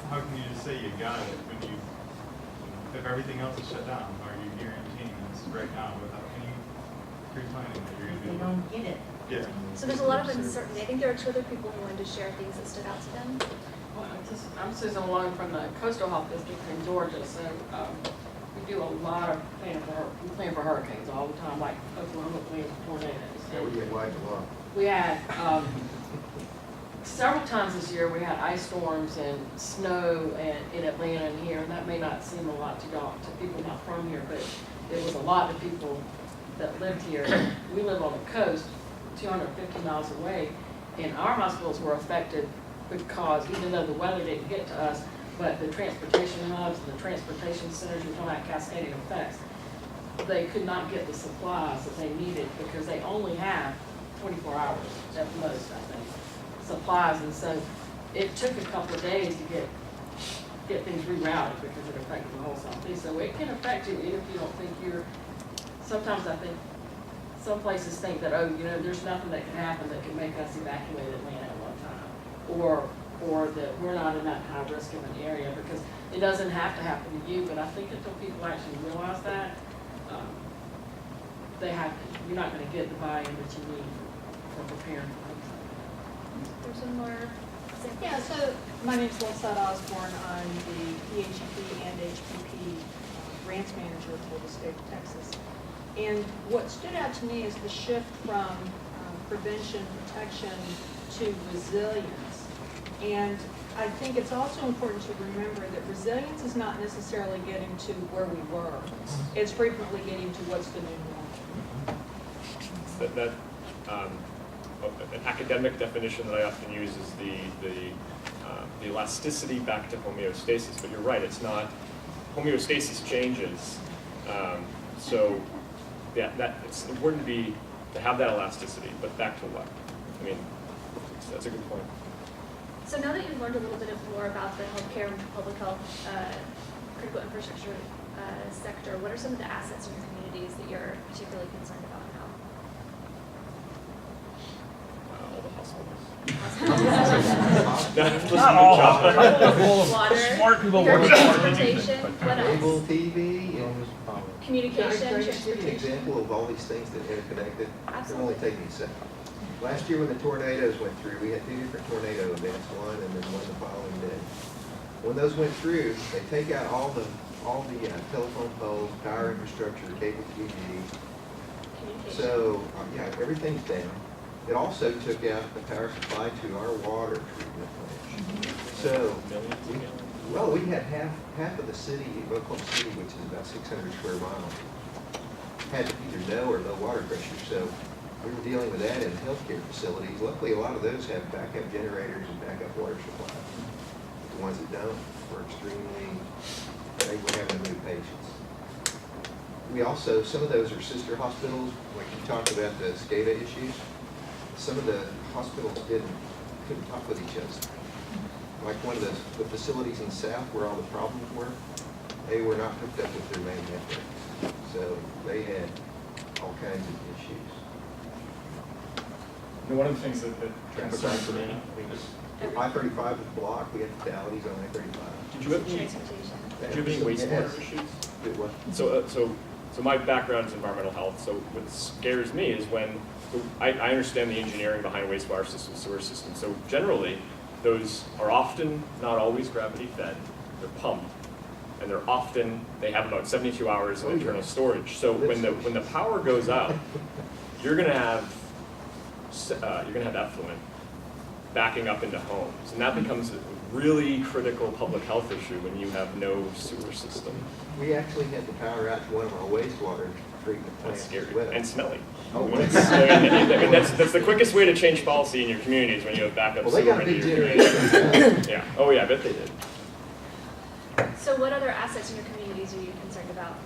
How can you just say you got it when if everything else is shut down, or you guaranteeing this right now without any pre-planning that you're gonna do? They don't get it. Yeah. So there's a lot of uncertainty. I think there are two other people who wanted to share things that stood out to them. Well, I'm Susan Long from the Coastal Health District in Georgia, so we do a lot of planning for hurricanes all the time, like Oklahoma plans for tornadoes. Yeah, we get wiped a lot. We had, several times this year, we had ice storms and snow in Atlanta and here, and that may not seem a lot to y'all, to people not from here, but it was a lot to people that lived here. We live on the coast, 250 miles away, and our hospitals were affected because even though the weather didn't get to us, but the transportation hubs and the transportation centers, you're talking about cascading effects, they could not get the supplies that they needed because they only have 24 hours at most, I think, supplies. And so it took a couple of days to get things rerouted because it affected the whole Southeast. So it can affect you even if you don't think sometimes I think some places think that, oh, you know, there's nothing that can happen that can make us evacuate Atlanta at one time. Or that we're not in that high risk of an area, because it doesn't have to happen to you, but I think until people actually realize that, you're not going to get the buy-in that you need for preparing for things. There's some more. Yeah, so my name's Lisa Osborne. I'm the PHP and HPP grants manager for the state of Texas. And what stood out to me is the shift from prevention, protection to resilience. And I think it's also important to remember that resilience is not necessarily getting to where we were. It's frequently getting to what's the new norm. An academic definition that I often use is the elasticity back to homeostasis. But you're right, it's not, homeostasis changes. So yeah, it's important to have that elasticity, but back to what? I mean, that's a good point. So now that you've learned a little bit more about the healthcare and public health critical infrastructure sector, what are some of the assets in your communities that you're particularly concerned about now? All the hospitals. Not all. Water, Smart people work hard. transportation, what Cable else? TV, Communication, Can I give you an transportation. example of all these things that interconnected? It'll only Absolutely. take me a second. Last year when the tornadoes went through, we had 2 different tornado events, one and then one the following day. When those went through, they take out all the telephone poles, power infrastructure, cable TV. Communication. So, yeah, everything's down. It also took out the power supply to our water treatment plant. So, we had half of the city, Oklahoma City, which is about 600 square miles, had either no or low water pressure. So we were dealing with that in healthcare facilities. Luckily, a lot of those have backup generators and backup water supplies. The ones that don't were they were having to move patients. We also, some of those are sister hospitals. Like you talked about the SCADA issues. Some of the hospitals couldn't talk with each other. Like one of the facilities in the south where all the problems were, they were not hooked up with their main network. So they had all kinds of issues. One of the things that concerns for me is, I-35 is blocked, we had fatalities on I-35. did you have any wastewater issues? It was. So my background is environmental health. So what scares me is when I understand the engineering behind wastewater systems, sewer systems. So generally, those are often, not always, gravity fed. They're pumped, and they have about 72 hours of internal storage. So when the power goes out, you're going to have effluent backing up into homes, and that becomes a really critical public health issue when you have no sewer system. We actually had to power out to one of our wastewater treatment That's plants scary as well. and smelly. Oh, I mean, that's the quickest way to change policy in your communities when you have backup Well, they sewer got into big your community. generators. Yeah. Oh yeah, I bet they did. So what other assets in your communities are you concerned about?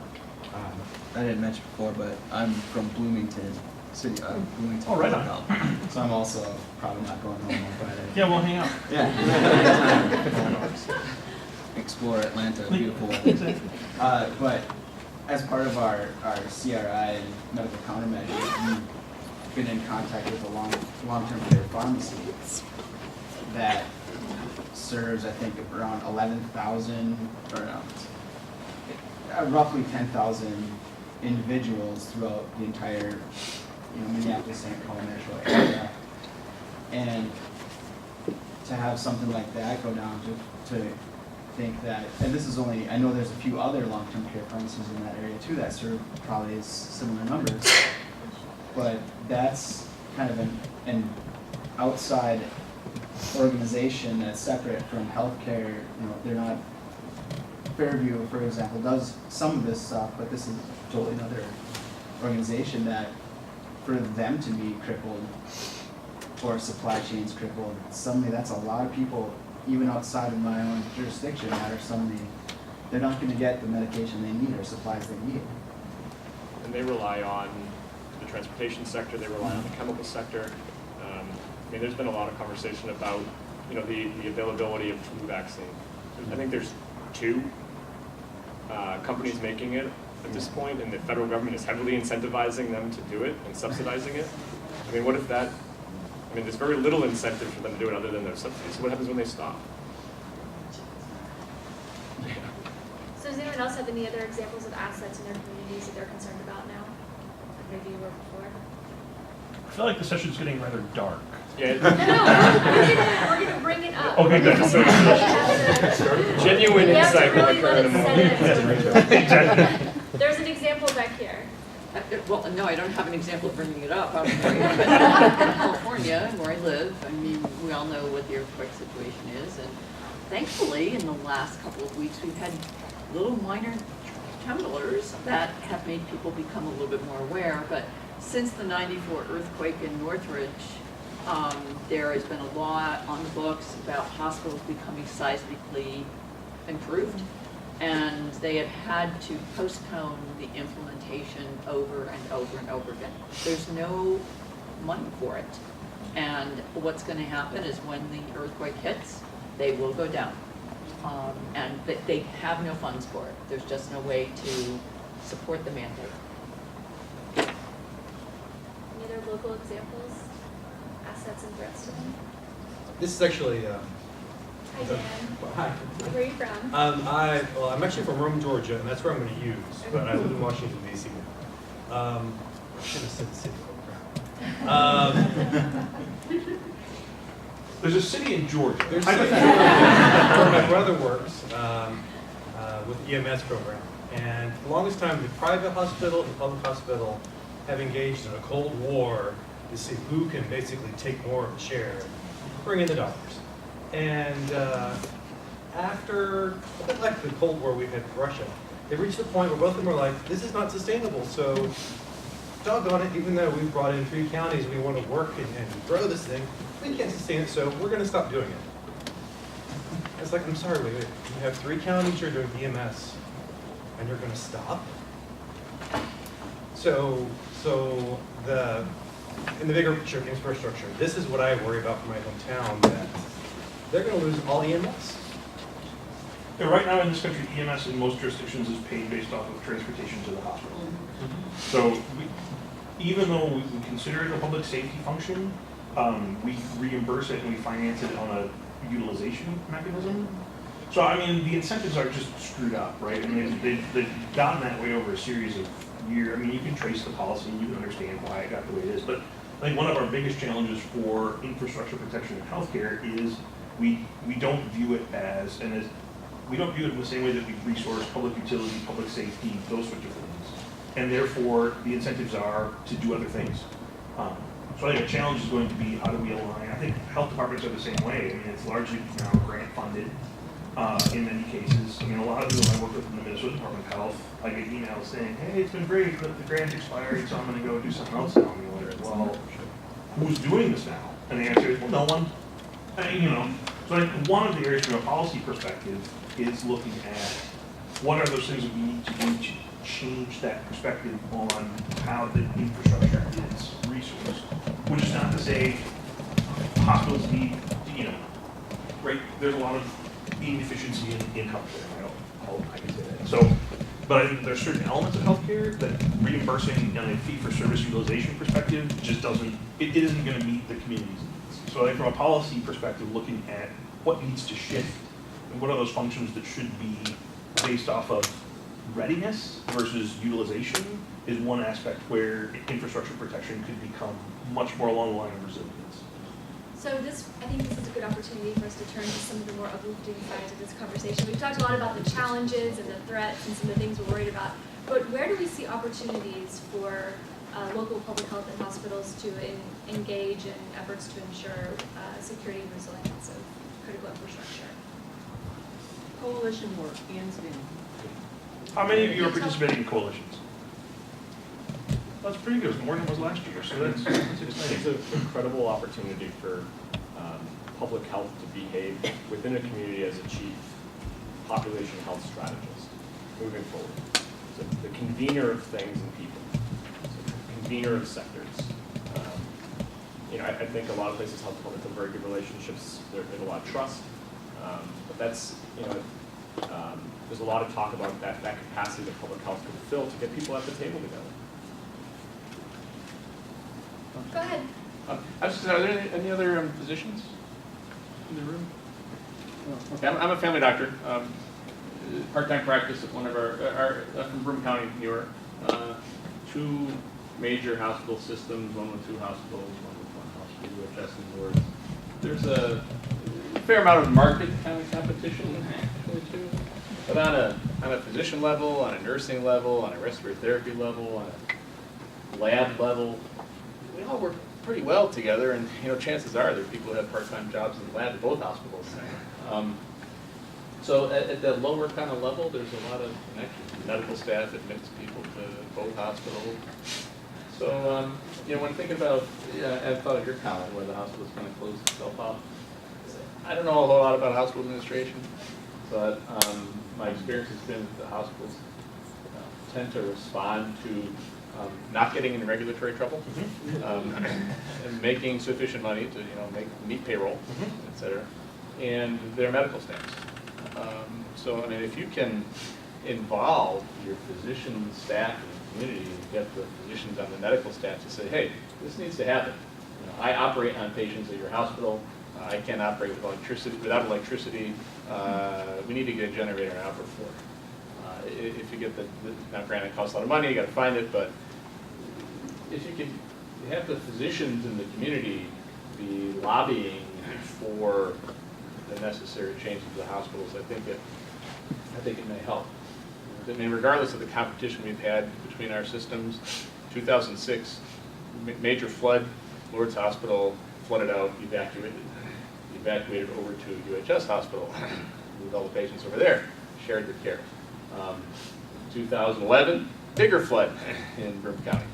I didn't mention before, but I'm from Bloomington City, Bloomington. Oh, right on. Health. So I'm also probably not going home on Friday. Yeah, we'll hang out. Yeah. explore Atlanta, beautiful weather. But as part of our CRI and medical countermeasures, we've been in contact with a long-term care pharmacy that serves, I think, around 11,000 or roughly 10,000 individuals throughout the entire, Minneapolis-St. Paul metro area. And to have something like that go down, to think that, and this is only, I know there's a few other long-term care pharmacies in that area too that serve probably similar numbers, but that's kind of an outside organization that's separate from healthcare. They're not, Fairview, for example, does some of this stuff, but this is totally another organization that, for them to be crippled or supply chains crippled, suddenly that's a lot of people, even outside of my own jurisdiction, that are suddenly, they're not going to get the medication they need or supplies they need. And they rely on the transportation sector, they rely on the chemical sector. There's been a lot of conversation about, the availability of flu vaccine. I think there's 2 companies making it at this point, and the federal government is heavily incentivizing them to do it and subsidizing it. What if that, there's very little incentive for them to do it other than those subsidies. So what happens when they stop? So does anyone else have any other examples of assets in their communities that they're concerned about now? Like maybe you were before? I feel like the session's getting rather dark. Yeah. No, we're gonna bring it up. Okay, good. Genuine We have to insight will really occur let in a it set moment. in. Exactly. There's an example back here. Well, no, I don't have an example of bringing it up. I'm in California, where I live. We all know what the earthquake situation is, and thankfully, in the last couple of weeks, we've had little minor tremblers that have made people become a little bit more aware. But since the '94 earthquake in Northridge, there has been a law on the books about hospitals becoming seismically improved, and they have had to postpone the implementation over and over and over again. There's no money for it, and what's going to happen is when the earthquake hits, they will go down, and they have no funds for it. There's just no way to support the mandate. Any other local examples? Assets and threats to them? This is actually. Hi, Dan. Hi. Where are you from? I'm actually from Rome, Georgia, and that's where I'm going to use. But I live in Washington D.C. now. I should have said the city. There's a city in Georgia. There's a city in Georgia where my brother works with the EMS program, and for the longest time, the private hospital and the public hospital have engaged in a cold war to see who can basically take more of the share and bring in the dollars. And after, a bit like the Cold War we had with Russia, they reached the point where both of them were like, this is not sustainable, so doggone it, even though we brought in 3 counties and we want to work and grow this thing, we can't sustain it, so we're going to stop doing it. It's like, I'm sorry, wait, you have 3 counties you're doing EMS, and you're going to stop? So in the bigger picture of infrastructure, this is what I worry about for my hometown, that they're going to lose all EMS. Yeah, right now in this country, EMS in most jurisdictions is paid based off of transportation to the hospital. So even though we consider it a public safety function, we reimburse it and we finance it on a utilization mechanism. So the incentives are just screwed up, right? They've gotten that way over a series of years. You can trace the policy and you can understand why it got the way it is. But I think one of our biggest challenges for infrastructure protection in healthcare is we don't view it we don't view it in the same way that we resource public utility, public safety, those sorts of things. And therefore, the incentives are to do other things. So I think a challenge is going to be how do we align. I think health departments are the same way. It's largely now grant funded in many cases. A lot of people I work with in the Minnesota Department of Health, I get emails saying, hey, it's been great, but the grant's expired, so I'm going to go do something else now. And you're like, well, who's doing this now? And the answer is, well, no one. So I think one of the areas from a policy perspective is looking at what are those things that we need to do to change that perspective on how the infrastructure is resourced. Which is not to say hospitals need, right, there's a lot of inefficiency in healthcare. I can say that. So, but I think there's certain elements of healthcare that reimbursing on a fee-for-service utilization perspective just doesn't, it isn't going to meet the community's needs. So I think from a policy perspective, looking at what needs to shift and what are those functions that should be based off of readiness versus utilization is one aspect where infrastructure protection could become much more along the line of resilience. So I think this is a good opportunity for us to turn to some of the more uplifting sides of this conversation. We've talked a lot about the challenges and the threats and some of the things we're worried about, but where do we see opportunities for local public health and hospitals to engage in efforts to ensure security and resilience of critical infrastructure? Coalition work, hands down. How many of you are participating in coalitions? That's pretty good. It's more than it was last year, so that's exciting. It's an incredible opportunity for public health to behave within a community as a chief population health strategist moving forward. So the convener of things and people, so the convener of sectors. I think a lot of places have very good relationships. There's a lot of trust, but that's there's a lot of talk about that capacity that public health could fill to get people at the table together. Go ahead. I was just, are there any other physicians in the room? Oh, okay, I'm a family doctor. Part-time practice at one of our from Broome County, New York. 2 major hospital systems, one with 2 hospitals, one with 1 hospital, UHS and Lourdes. There's a fair amount of market kind of competition actually too. But on a physician level, on a nursing level, on a respiratory therapy level, on a lab level, we all work pretty well together, and chances are there are people who have part-time jobs in the lab at both hospitals. So at that lower kind of level, there's a lot of connections. Medical staff admits people to both hospitals. So when thinking about, I thought of your comment where the hospital's kind of closed itself off. I don't know a whole lot about hospital administration, but my experience has been that the hospitals tend to respond to not getting in regulatory trouble, and making sufficient money to meet payroll, et cetera, and their medical staffs. So I mean, if you can involve your physician staff in the community and get the physicians on the medical staff to say, hey, this needs to happen. I operate on patients at your hospital. I can't operate with electricity. Without electricity, we need to get a generator out before. If you get now granted it costs a lot of money, you got to find it, but if you can have the physicians in the community be lobbying for the necessary changes to the hospitals, I think it may help. I mean, regardless of the competition we've had between our systems, 2006, major flood, Lourdes Hospital flooded out, evacuated over to UHS Hospital, moved all the patients over there, shared the care. 2011, bigger flood in Broome County.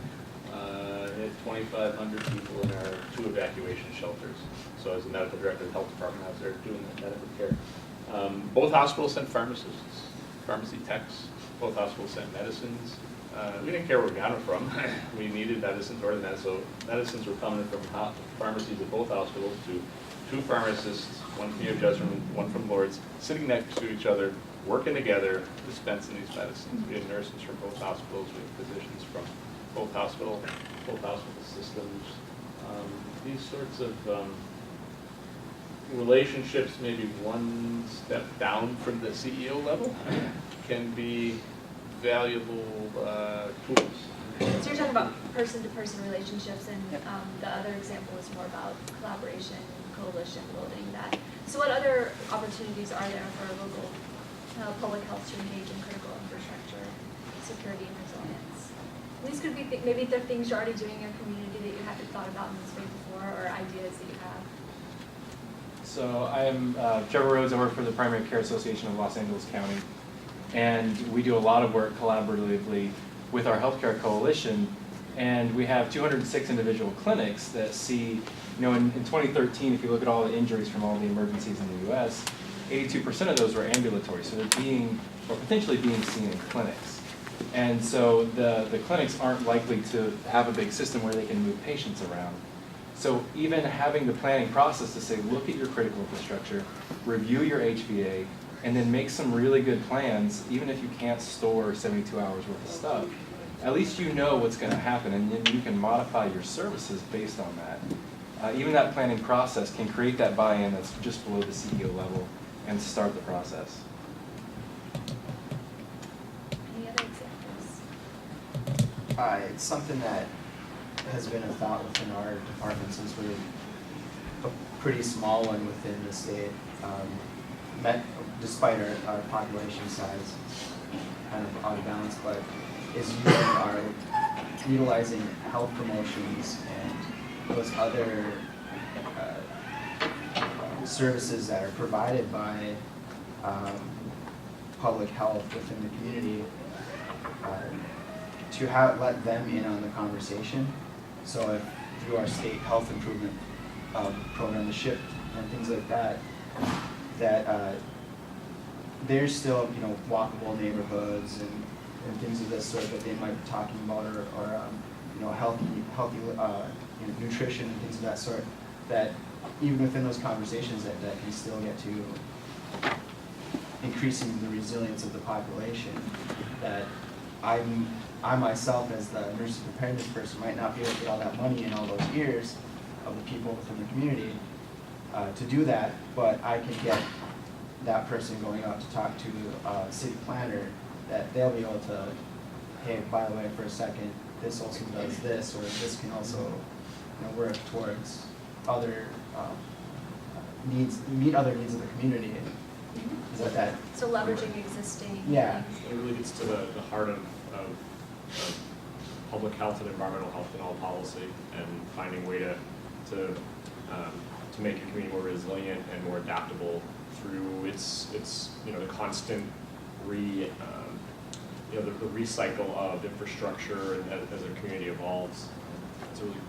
We had 2,500 people in our 2 evacuation shelters. So as the medical director of the health department, I was there doing the medical care. Both hospitals sent pharmacists, pharmacy techs. Both hospitals sent medicines. We didn't care where we got them from. We needed medicines, ordered them. So medicines were coming from pharmacies at both hospitals to 2 pharmacists, one from UHS, one from Lourdes, sitting next to each other, working together, dispensing these medicines. We had nurses from both hospitals. We had physicians from both hospital systems. These sorts of relationships, maybe one step down from the CEO level, can be valuable tools. So you're talking about person-to-person relationships, and the other example is more about collaboration, coalition building that. So what other opportunities are there for local public health to engage in critical infrastructure, security, and resilience? These could be maybe the things you're already doing in your community that you haven't thought about in this way before, or ideas that you have. So I am Trevor Rhodes. I work for the Primary Care Association of Los Angeles County, and we do a lot of work collaboratively with our healthcare coalition, and we have 206 individual clinics that see, in 2013, if you look at all the injuries from all the emergencies in the U.S., 82% of those were ambulatory, so they're being, or potentially being seen in clinics. And so the clinics aren't likely to have a big system where they can move patients around. So even having the planning process to say, look at your critical infrastructure, review your HVA, and then make some really good plans, even if you can't store 72 hours worth of stuff, at least you know what's going to happen, and then you can modify your services based on that. Even that planning process can create that buy-in that's just below the CEO level and start the process. Any other examples? It's something that has been a thought within our department since we're a pretty small one within the state. Despite our population size, kind of out of balance, but is utilizing health promotions and those other services that are provided by public health within the community to let them in on the conversation. So if through our state health improvement program, the SHIP and things like that, there's still walkable neighborhoods and things of this sort that they might be talking about, or healthy nutrition and things of that sort, that even within those conversations that can still get to increasing the resilience of the population. That I myself, as the emergency preparedness person, might not be able to get all that money in all those ears of the people within the community to do that, but I can get that person going out to talk to a city planner, that they'll be able to, hey, by the way, for a second, this also does this, or this can also work towards other meet other needs of the community. Is that So leveraging existing. Yeah. It really gets to the heart of public health and environmental health in all policy, and finding a way to make your community more resilient and more adaptable through its the constant the recycle of infrastructure as our community evolves. It's a really